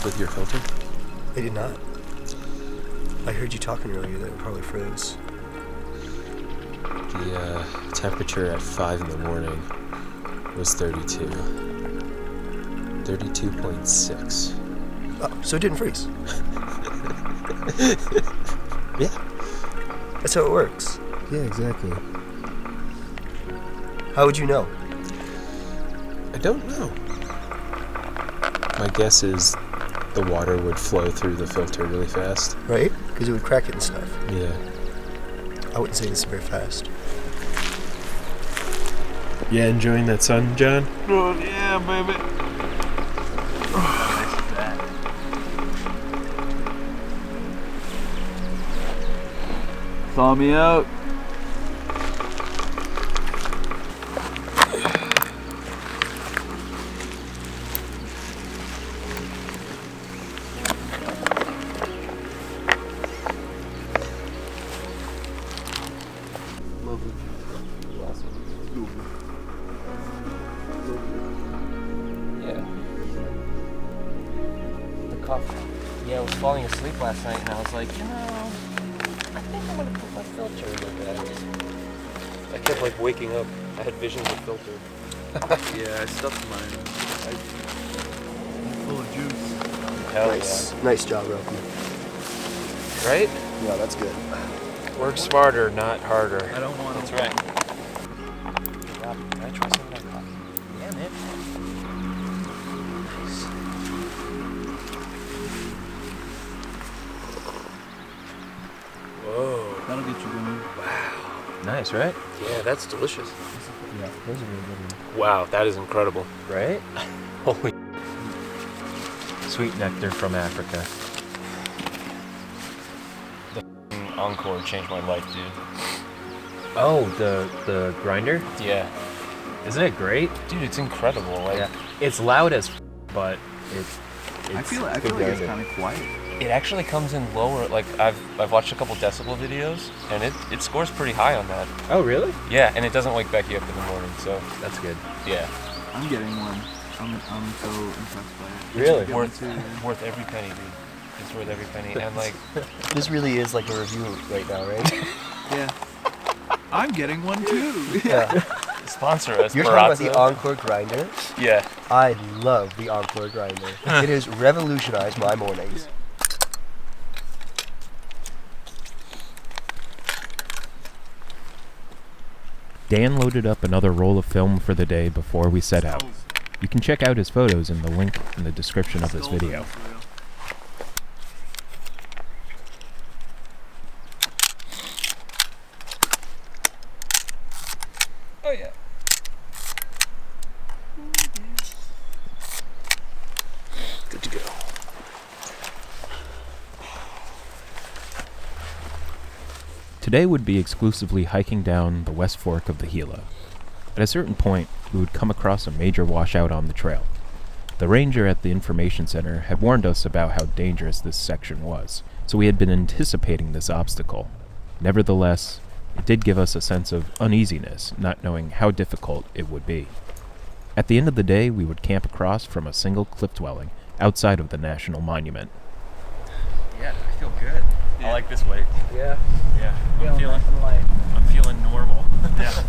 With your filter? I did not. I heard you talking earlier that it probably froze. The temperature at 5 in the morning was 32. 32.6. Oh, so it didn't freeze? Yeah. That's how it works. Yeah, exactly. How would you know? I don't know. My guess is the water would flow through the filter really fast. Right? Because it would crack it and stuff. Yeah. I wouldn't say this is very fast. Yeah, enjoying that sun, John? Oh, yeah, baby. Thaw me out. Yeah, I was falling asleep last night and I was like, I think I'm gonna put my filter in my bag. I kept like waking up. I had visions of filter. Yeah, I stuffed mine. Full of juice. Hell Nice. Nice job, Ralphie. yeah. Right? Yeah, that's good. Work smarter, not harder. I don't want That's to. right. Rob, can I try some of that coffee? Yeah, man. Whoa. That'll get you going. Nice, right? Yeah, that's delicious. Yeah, those are really good. Wow, that is incredible. Right? Holy. Sweet nectar from Africa. The Encore changed my life, dude. Oh, the grinder? Yeah. Isn't it great? Dude, it's incredible. Like, Yeah. It's loud as but it's I feel like it's kind of quiet. it actually comes in lower. Like, I've watched a couple decibel videos, and it scores pretty high on that. Oh, really? Yeah, and it doesn't wake Becky up in the morning, so That's good. yeah. I'm getting one. I'm so impressed by it. Really? Get one too, yeah. Worth every penny, dude. It's worth every penny. And like, This really is like a review right now, right? Yeah. I'm getting one too. Yeah. sponsor us. You're talking about Barazza. the Encore grinder? Yeah. I love the Encore grinder. It has revolutionized my mornings. Dan loaded up another roll of film for the day before we set out. You can check out his photos in the link in the description of this video. Oh yeah. Good to go. Today would be exclusively hiking down the West Fork of the Gila. At a certain point, we would come across a major washout on the trail. The ranger at the information center had warned us about how dangerous this section was, so we had been anticipating this obstacle. Nevertheless, it did give us a sense of uneasiness, not knowing how difficult it would be. At the end of the day, we would camp across from a single cliff dwelling outside of the national monument. Yeah, I feel good. I like this weight. Yeah. Yeah. I'm feeling normal. Yeah.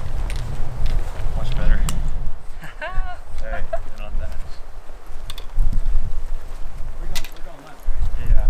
Much better. Alright, and on that. We're going left, right? Yeah.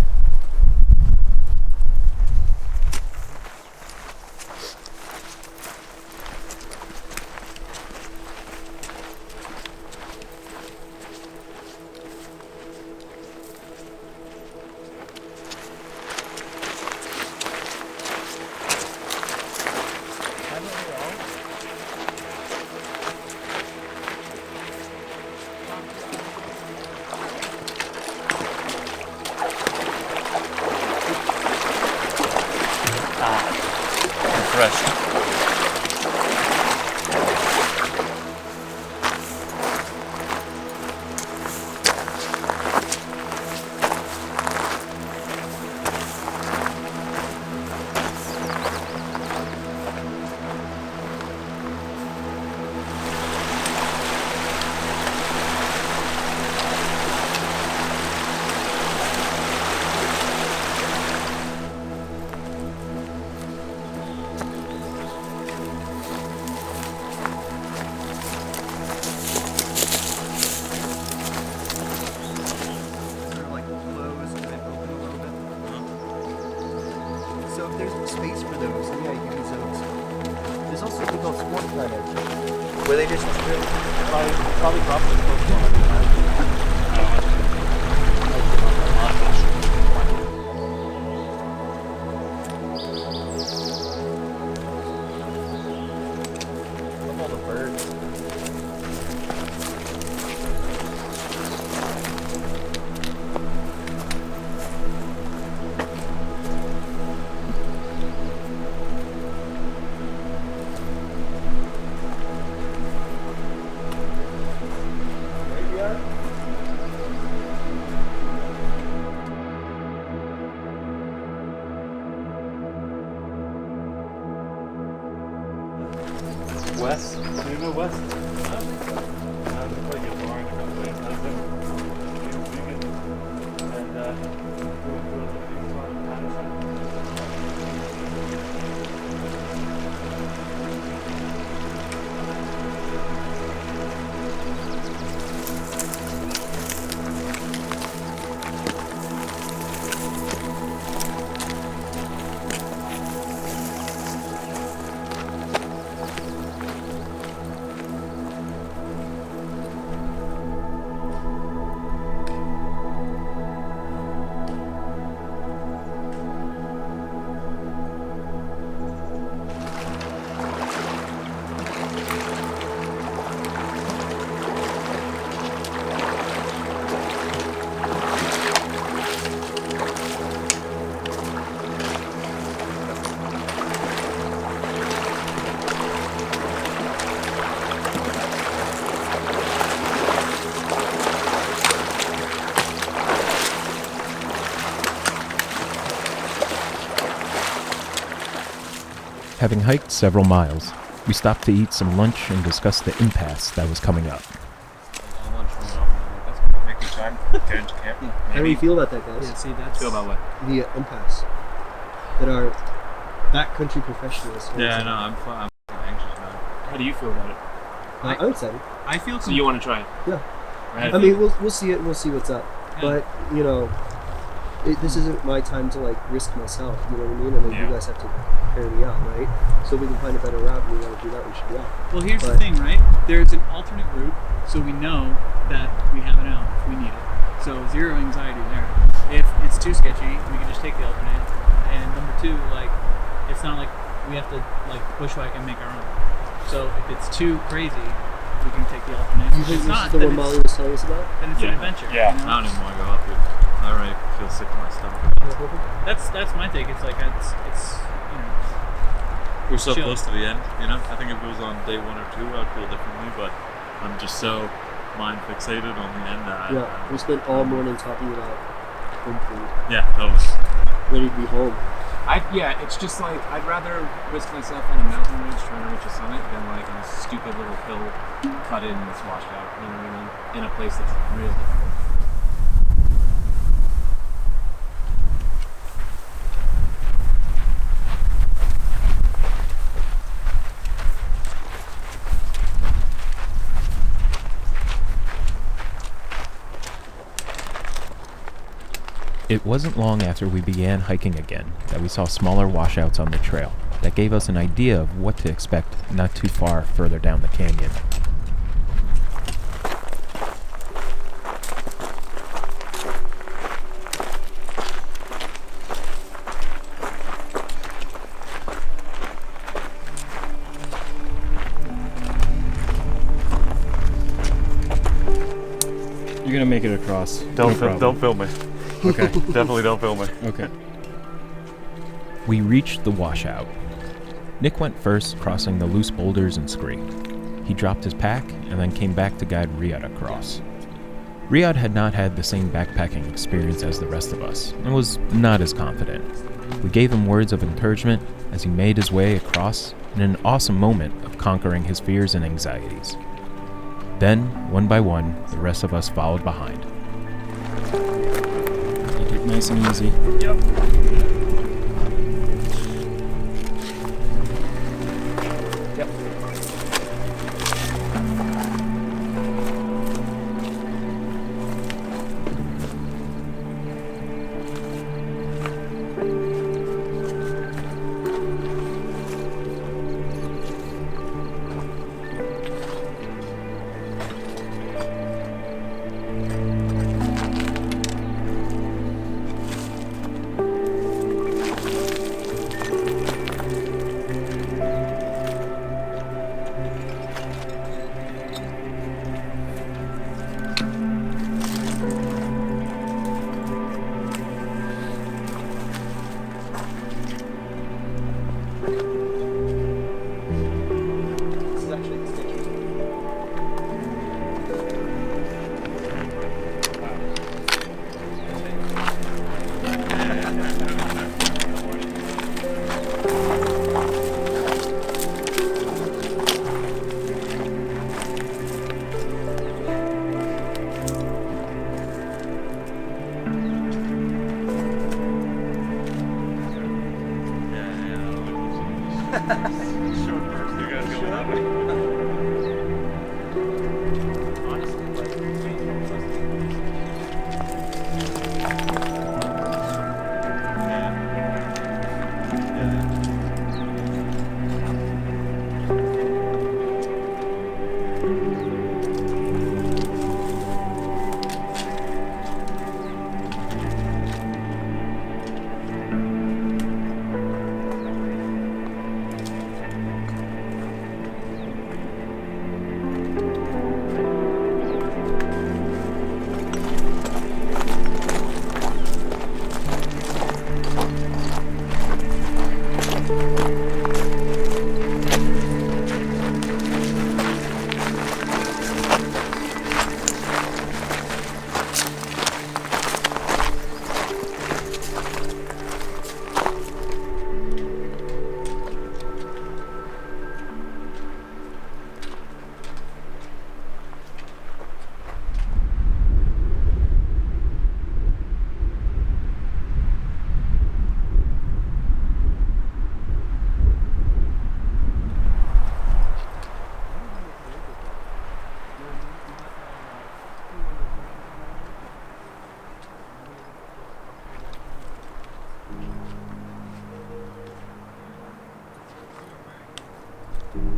Refreshed. Sort of like close and then open a little bit. So if there's space for those, then yeah, you can use those. There's also something called sport planet, where they just Probably dropped it close to 100 times. Love all the birds. West? Do you know West? I don't think so. It's like a bar in a couple days. I think vegan. And we went to a big spot in Patterson. Having hiked several miles, we stopped to eat some lunch and discuss the impasse that was coming up. Make good time. Get into camp. How do you feel about that, guys? Yeah, see, that's... Feel about what? The impasse that are backcountry professionals. Yeah, I know. I'm anxious now. How do you feel about it? I'm excited. I feel... So you want to try it? Yeah. Right. I mean, we'll see it. We'll see what's up. Yeah. But you know, this isn't my time to like risk myself. You know what I mean? And then Yeah. you guys have to carry me out, right? So if we can find a better route, and we want to do that, we should do that. Well, here's the But- thing, right? There's an alternate route, so we know that we have it out if we need it. So zero anxiety there. If it's too sketchy, we can just take the alternate. And number two, like, it's not like we have to like bushwhack and make our own. So if it's too crazy, we can take the alternate. You If think it's this not, is the then one it's- Molly was telling us about? then it's Yeah. an adventure. Yeah. you know? I don't even want to go up it. I already feel sick in my stomach. That's my take. It's like it's you know. We're so Chill. close to the end, you know? I think if it was on day 1 or 2, I'd feel differently, but I'm just so mind fixated on the end that Yeah, we spent all morning talking about home food, yeah, totally. ready to be home. Yeah, it's just like I'd rather risk myself on a mountain ridge trying to reach a summit than like on a stupid little hill cut in that's washed out. You know what I mean? In a place that's real difficult. It wasn't long after we began hiking again that we saw smaller washouts on the trail that gave us an idea of what to expect not too far further down the canyon. You're gonna make it across. Don't film me. Okay. Definitely don't film me. Okay. We reached the washout. Nick went first, crossing the loose boulders and scree. He dropped his pack and then came back to guide Riyadh across. Riyadh had not had the same backpacking experience as the rest of us and was not as confident. We gave him words of encouragement as he made his way across in an awesome moment of conquering his fears and anxieties. Then, one by one, the rest of us followed behind. Take it nice and easy.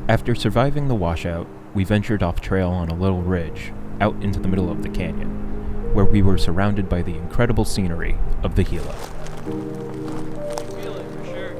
After surviving the washout, we ventured off trail on a little ridge, out into the middle of the canyon, where we were surrounded by the incredible scenery of the Gila. Feel it for sure.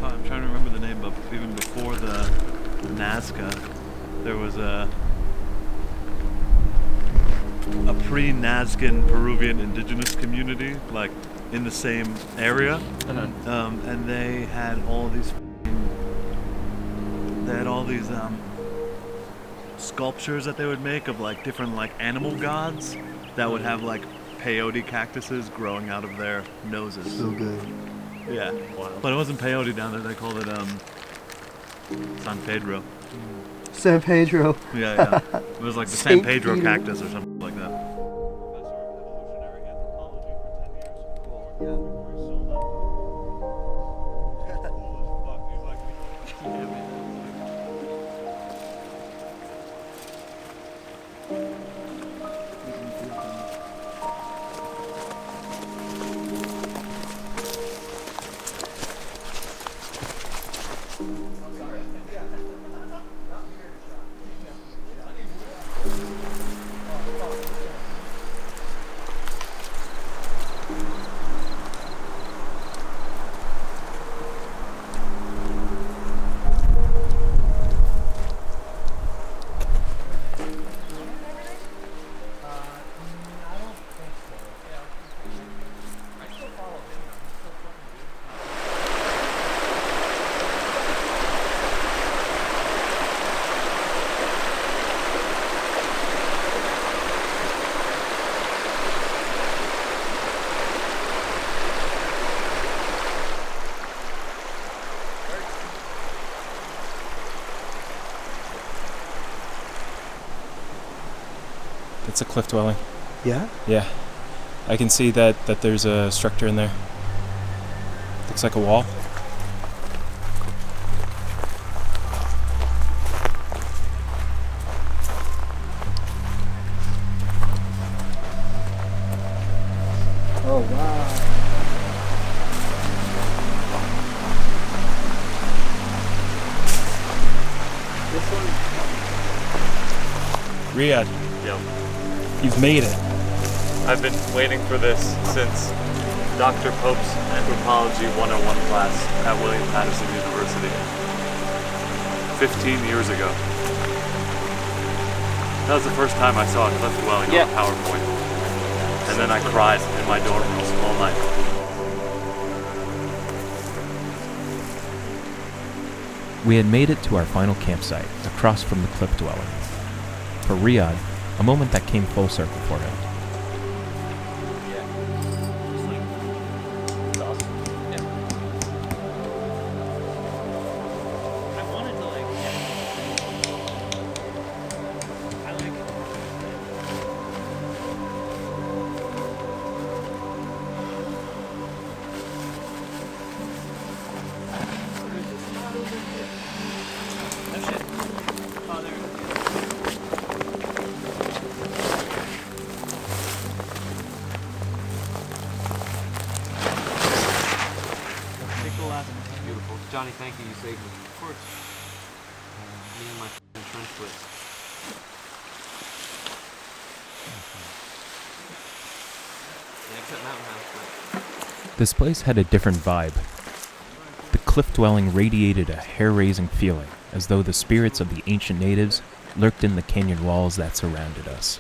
I'm trying to remember the name, but even before the Nazca, there was a pre-Nazcan Peruvian indigenous community, like in the same area, and they had all these sculptures that they would make of like different like animal gods that would have like peyote cactuses growing out of their noses. So good. Yeah. Wow. But it wasn't peyote down there. They called it San Pedro. San Pedro. Yeah. It was like the San Pedro cactus or something like that. It's a cliff dwelling. Yeah? Yeah. I can see that there's a structure in there. Looks like a wall. Oh, wow. This one? Riyadh, Yep. you've made it. I've been waiting for this since Dr. Pope's Anthropology 101 class at William Patterson University 15 years ago. That was the first time I saw a cliff dwelling on a PowerPoint. And then I cried in my dorm rooms all night. We had made it to our final campsite, across from the cliff dwelling. For Riyadh, a moment that came full circle for him. Beautiful. Johnny, thank you. You saved me. Of course. Me and my trench foot. Except Mountain House. This place had a different vibe. The cliff dwelling radiated a hair-raising feeling, as though the spirits of the ancient natives lurked in the canyon walls that surrounded us.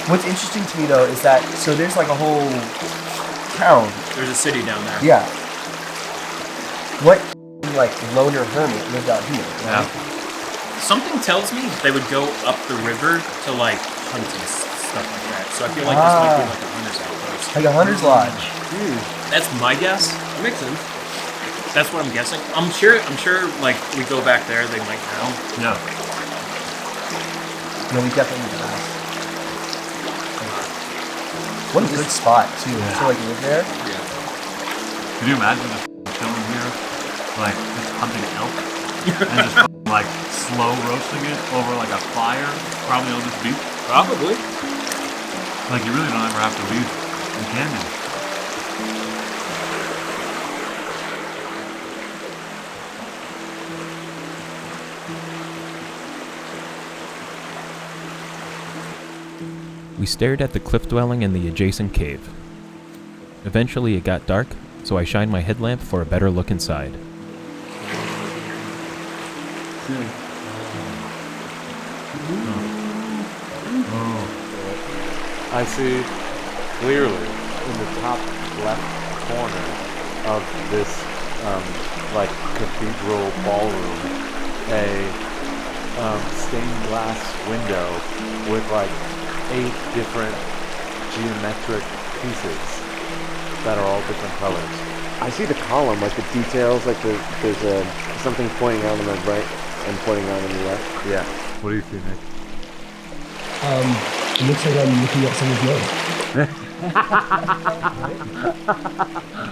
What's interesting to me though is that so there's like a whole town. There's a city down there. Yeah. What like loner hermit lived out here? Right? Something tells me they would go up the river to like hunt and stuff like that. So I feel like this might be like a hunter's outpost. Like a hunter's lodge. That's my guess. That makes sense. That's what I'm guessing. I'm sure. Like we go back there, they might know. Yeah. No, we definitely need to ask. What a good spot too. Yeah. To like live there. Could you imagine just chilling here, like just hunting elk, and just like slow roasting it over like a fire, probably on this beach? Probably. Like you really don't ever have to leave the canyon. We stared at the cliff dwelling and the adjacent cave. Eventually it got dark, so I shined my headlamp for a better look inside. I see clearly in the top left corner of this like cathedral ballroom a stained glass window with like 8 different geometric pieces that are all different colors. I see the column, like the details, like there's something pointing out on the right and pointing out on the left. Yeah. What do you see, Nick? It looks like I'm looking at someone's nose.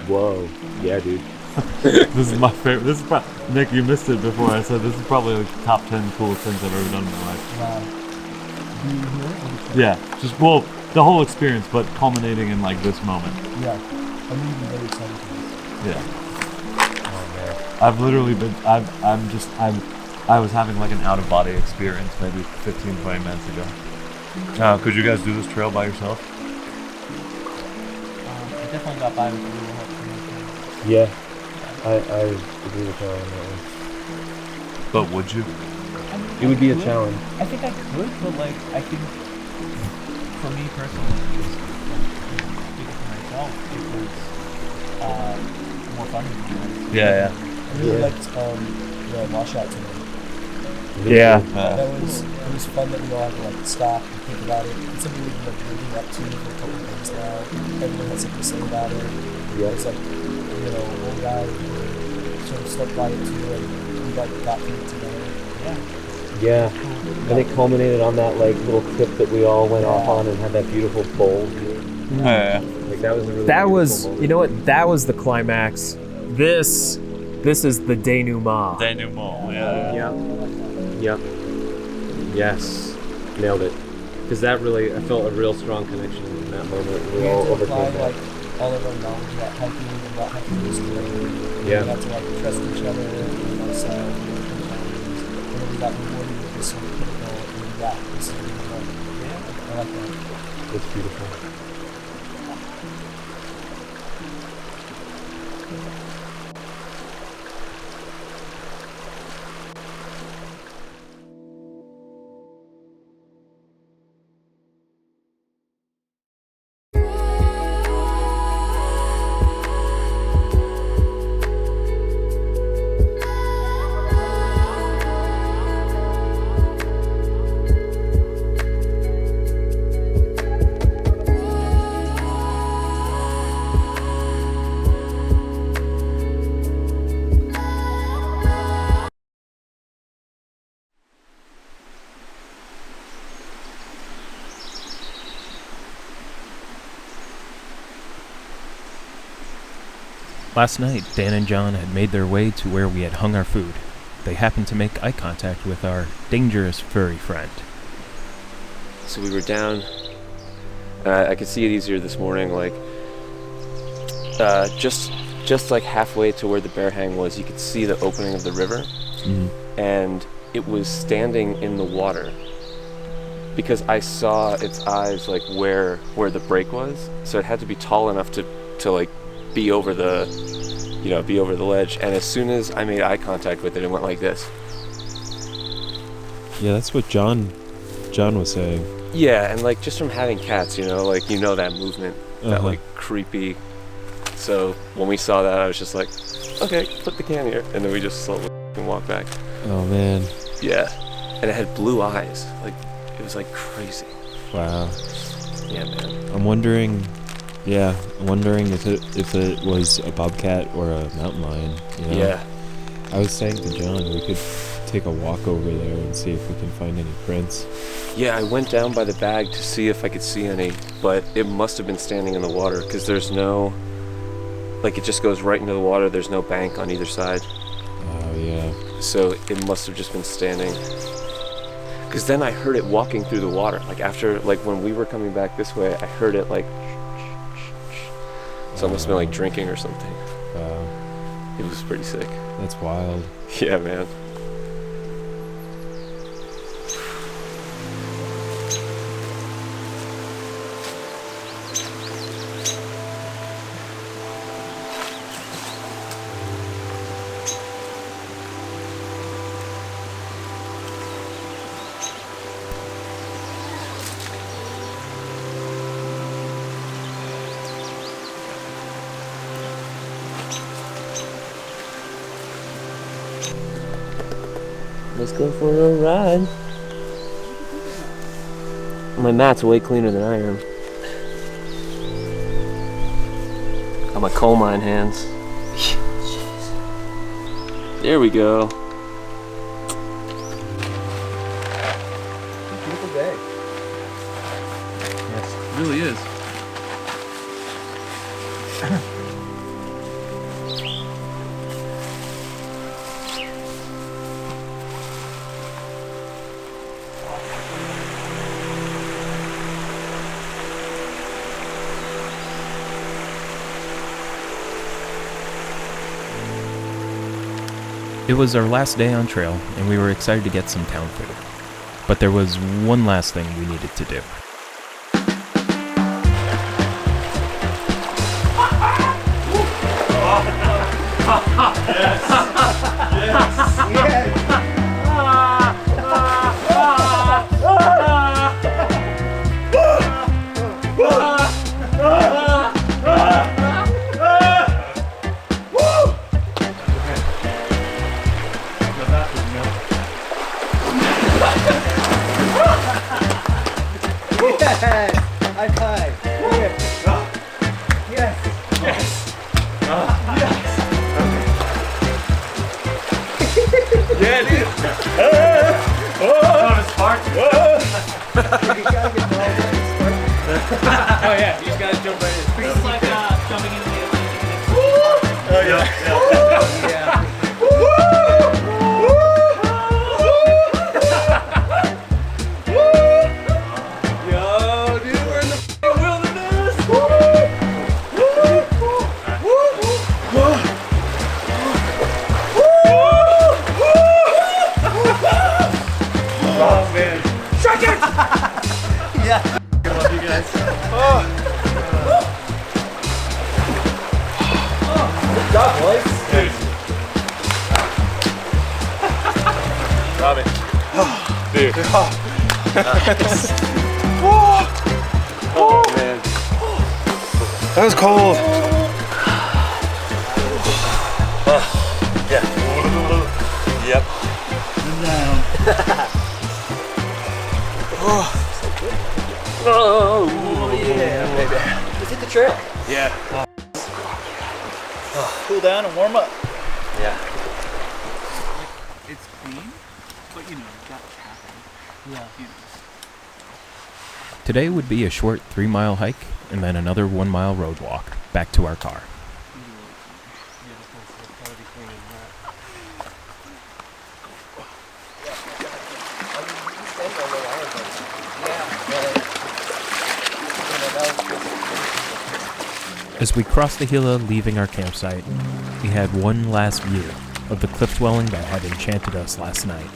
Whoa. Yeah, dude. This is my favorite. This is Nick, you missed it before. I said this is probably like top 10 coolest things I've ever done in my life. Wow. Yeah, just the whole experience, but culminating in like this moment. Yeah. I'm really very excited for this. Yeah. Oh man. I've literally been. I was having like an out of body experience maybe 15-20 minutes ago. Could you guys do this trail by yourself? I definitely got by with a little help from Yeah. I agree with her on that one. But would you? It would be a challenge. I think I could, but like I think for me personally, just speaking for myself, it was more fun than you. Yeah. I really liked the washout today. Yeah. It was fun that we all had to like stop and think about it. It's something we've been like building up to for a couple of days now. Everyone had something to say about it. Yeah. It's like, old guys sort of stuck by it too, and we like got through it together. Yeah. And it culminated on that like little tip that we all went off on and had that beautiful bowl. Yeah. Like that was a really That beautiful was, moment. you know what? That was the climax. This is the denouement. Denouement. Yeah. Yep. Yes. Nailed it. Because that really, I felt a real strong connection in that moment. We all had to apply overcame that. like all of our knowledge about hiking and about hiking this terrain. Yeah. We had to like trust each other and ourselves and then we got rewarded with this sort of critical and this is really fun. Yeah. I like that. It's beautiful. Last night, Dan and John had made their way to where we had hung our food. They happened to make eye contact with our dangerous furry friend. So we were down, I could see it easier this morning, like, just like halfway to where the bear hang was, you could see the opening of the river, and it was standing in the water, because I saw its eyes, like, where the break was, so it had to be tall enough to like, be over the ledge, and as soon as I made eye contact with it, it went like this. Yeah, that's what John was saying. Yeah, and like just from having cats, like that movement, that like creepy. So when we saw that, I was just like, okay, put the can here, and then we just slowly walk back. Oh man. Yeah. and it had blue eyes. Like, it was like crazy. Wow. Yeah, man. I'm wondering if it was a bobcat or a mountain lion. You know? Yeah. I was saying to John, we could take a walk over there and see if we can find any prints. Yeah, I went down by the bag to see if I could see any, but it must have been standing in the water because there's no, like, it just goes right into the water. There's no bank on either side. Oh, yeah. So it must have just been standing. Because then I heard it walking through the water. Like, after, like, when we were coming back this way, I heard it, like, so it must have been like drinking or something. Wow. It was pretty sick. That's wild. Yeah, man. Let's go for a ride. My mat's way cleaner than I am. Got my coal mine hands. There we go. Beautiful day. Yes, it really is. It was our last day on trail, and we were excited to get some town food. But there was one last thing we needed to do. High five. Yes. Yeah, dude. Oh, spark. You gotta get all that spark. Oh yeah, you just gotta jump right in. It's like jumping into the Atlantic. Oh yeah. Yeah. Yo, dude, we're in the wilderness. Oh man. Strike it! Yeah. I love you guys. Good job, boys. Robin. Dude. Oh, man. That was cold. Yeah. Yep. Oh yeah, baby. Let's hit the trail. Yeah. Cool down and warm up. Yeah. It's clean, but you know, got traffic. Yeah. You know. Today would be a short 3-mile hike and then another 1-mile road walk back to our car. As we crossed the Gila leaving our campsite, we had one last view of the cliff dwelling that had enchanted us last night.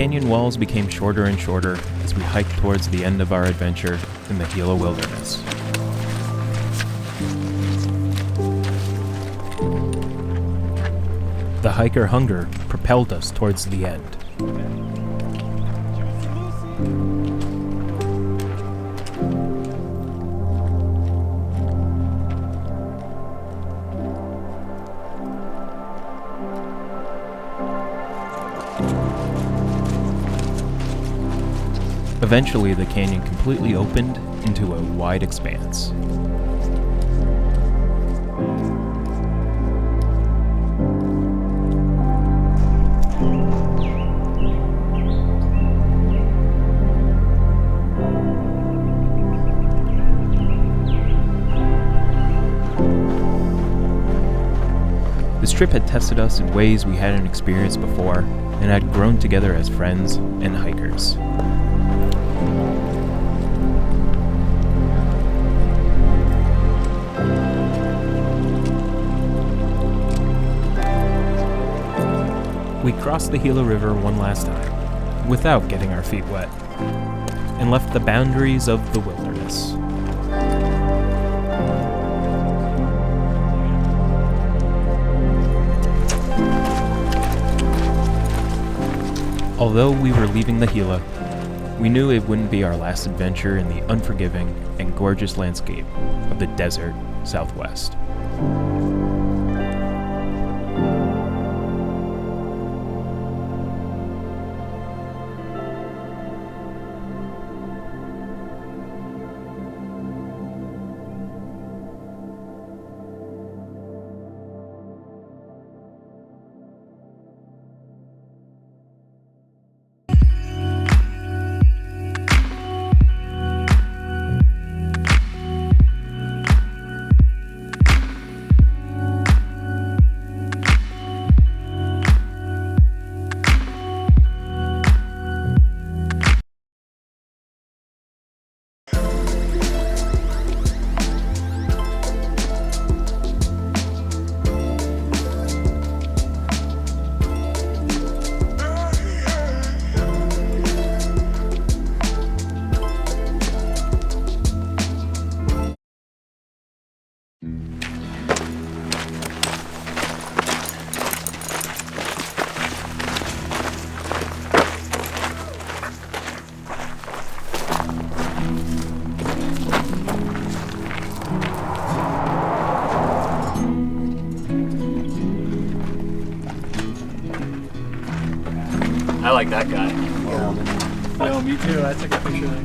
canyon walls became shorter and shorter as we hiked towards the end of our adventure in the Gila Wilderness. The hiker hunger propelled us towards the end. Eventually, the canyon completely opened into a wide expanse. This trip had tested us in ways we hadn't experienced before and had grown together as friends and hikers. We crossed the Gila River one last time, without getting our feet wet, and left the boundaries of the wilderness. Although we were leaving the Gila, we knew it wouldn't be our last adventure in the unforgiving and gorgeous landscape of the desert Southwest. I like that guy. No, me too. I took a picture of that.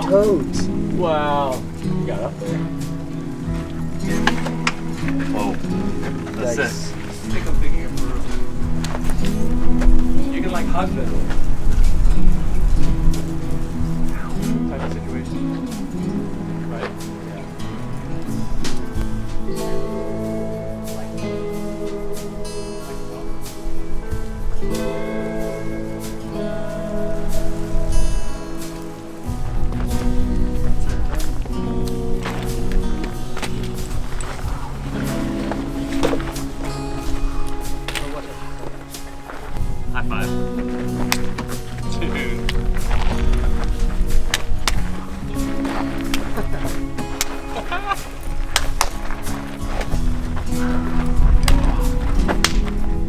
Toads. Wow. You got up there. Whoa. That's Nice. it. Take a picture for you can like hug them. Type of situation. Right? Yeah. High five. Dude.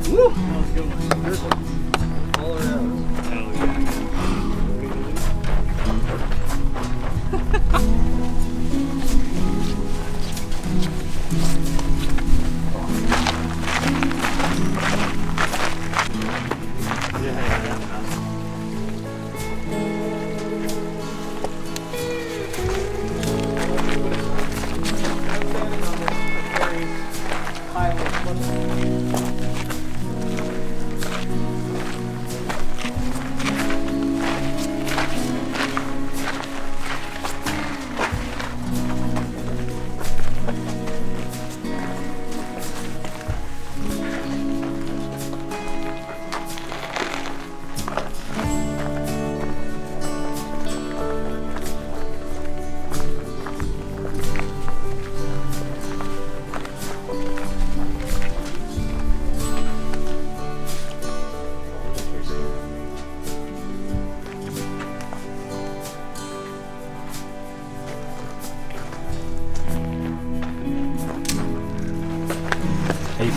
Woo! That was a good one. All around. Hell yeah.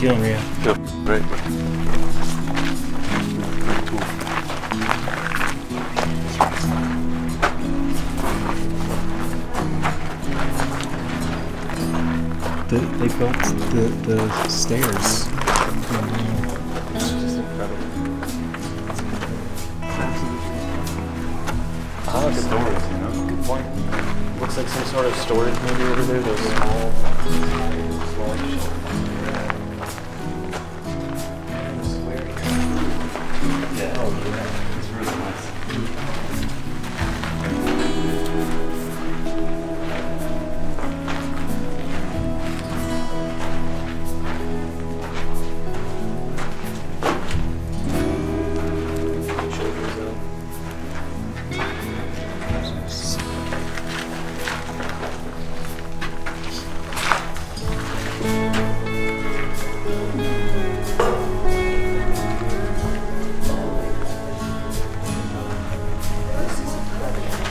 feeling, Rio? Feel great. They built the stairs. It's just incredible. Ah, storage, you know? Good point. Looks like some sort of storage maybe over there. Those small shelves. Yeah. Oh, yeah. It's really nice.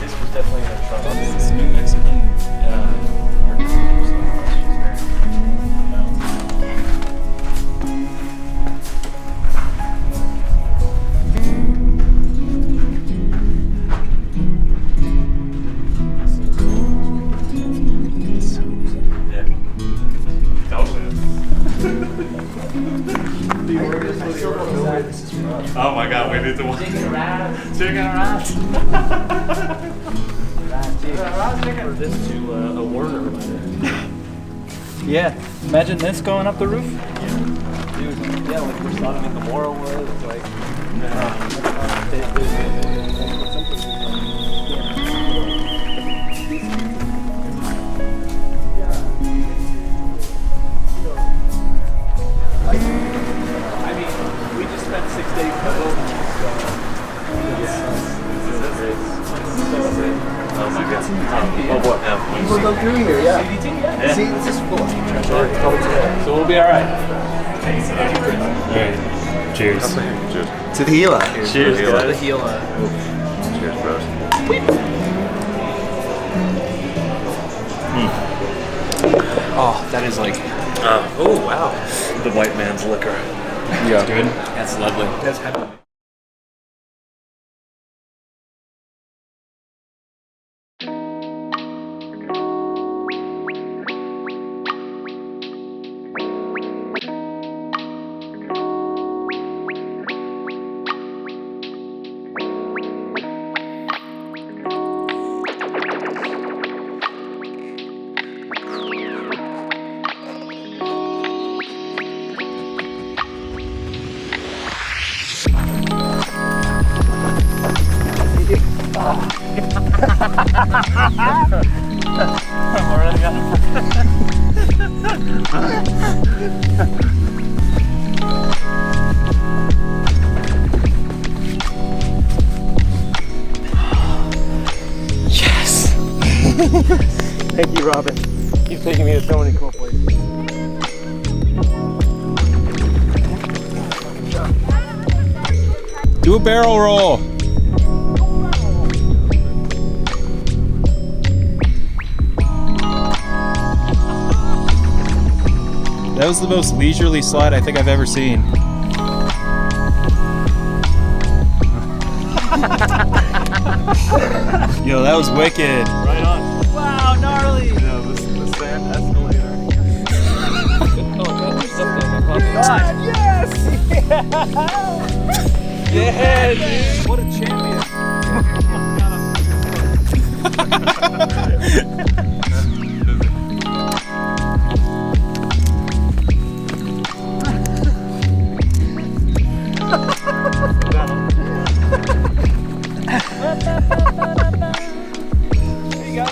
This was definitely a trunk. This New Mexican Oh my god, we need to watch. Chicken rats. For this to a Warner reminder. Yeah, imagine this going up the roof. Dude, yeah, like where Sodom and Gomorrah was, it's like. I mean, we just spent 6 days in the wilderness, Oh my god. Oh, Oh, what? People go through here, yeah. CDT, yeah. See, this is full of So we'll be alright. Alright. Cheers. Cheers. to the Gila. Cheers, guys. Gila. Cheers, bros. Oh, that is like. Oh, wow. The white man's liquor. Yeah. Good. That's lovely. That's happening. I've already got Yes! Thank you, Robin. You've taken me to so many cool places. Do a barrel roll. That was the most leisurely slide I think I've ever seen. Yo, that was wicked. right on. Wow, gnarly! Yeah, the sand escalator. Oh god, there's something in my pocket. God, yes! Yeah, dude! What a champion! There you go.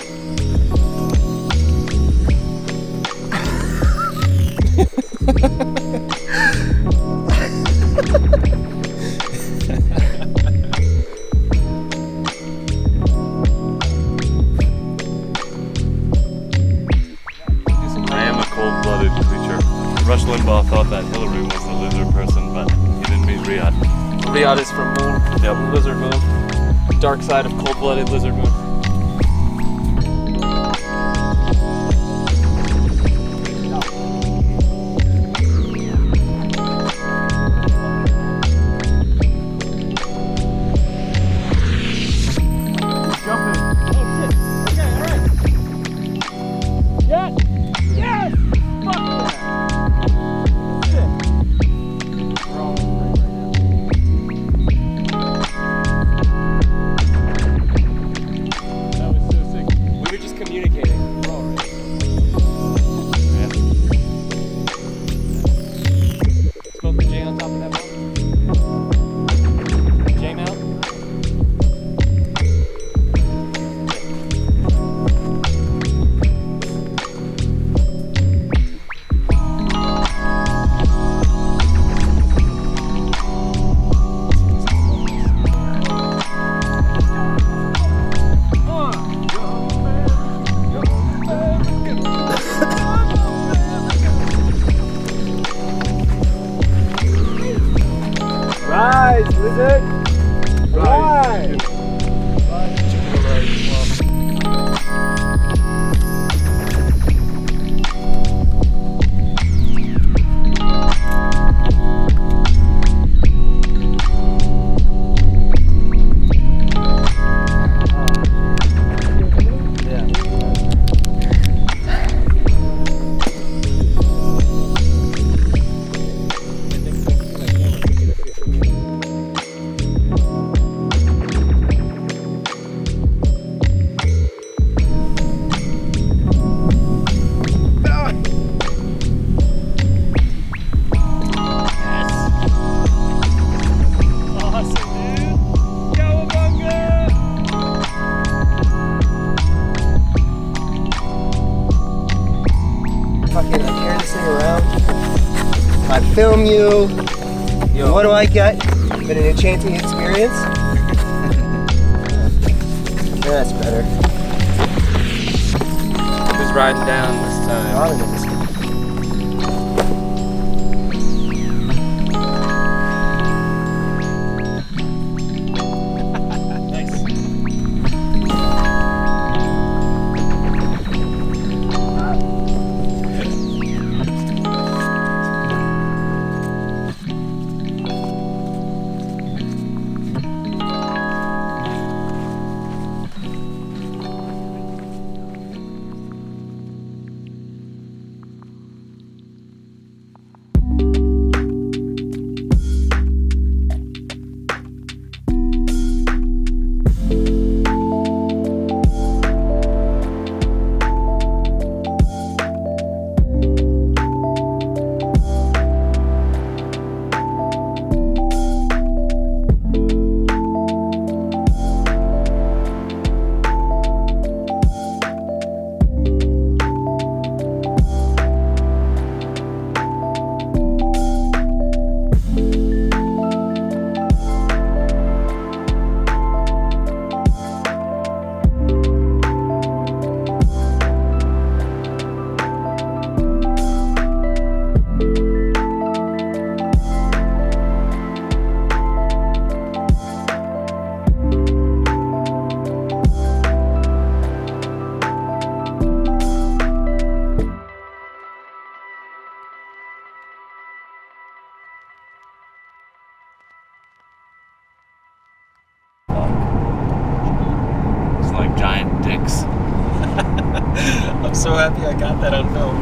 I am a cold-blooded creature. Rush Limbaugh thought that Hillary was the lizard person, but he didn't meet Riyadh. Riyadh is from Moon. Yep. Lizard Moon. Dark side of cold-blooded Lizard Moon. Wizard! Right! Fucking, I carry this thing around. I film you. Yo. What do I get? But an enchanting experience? That's better. Who's riding down this time? It's like giant dicks. I'm so happy I got that on film.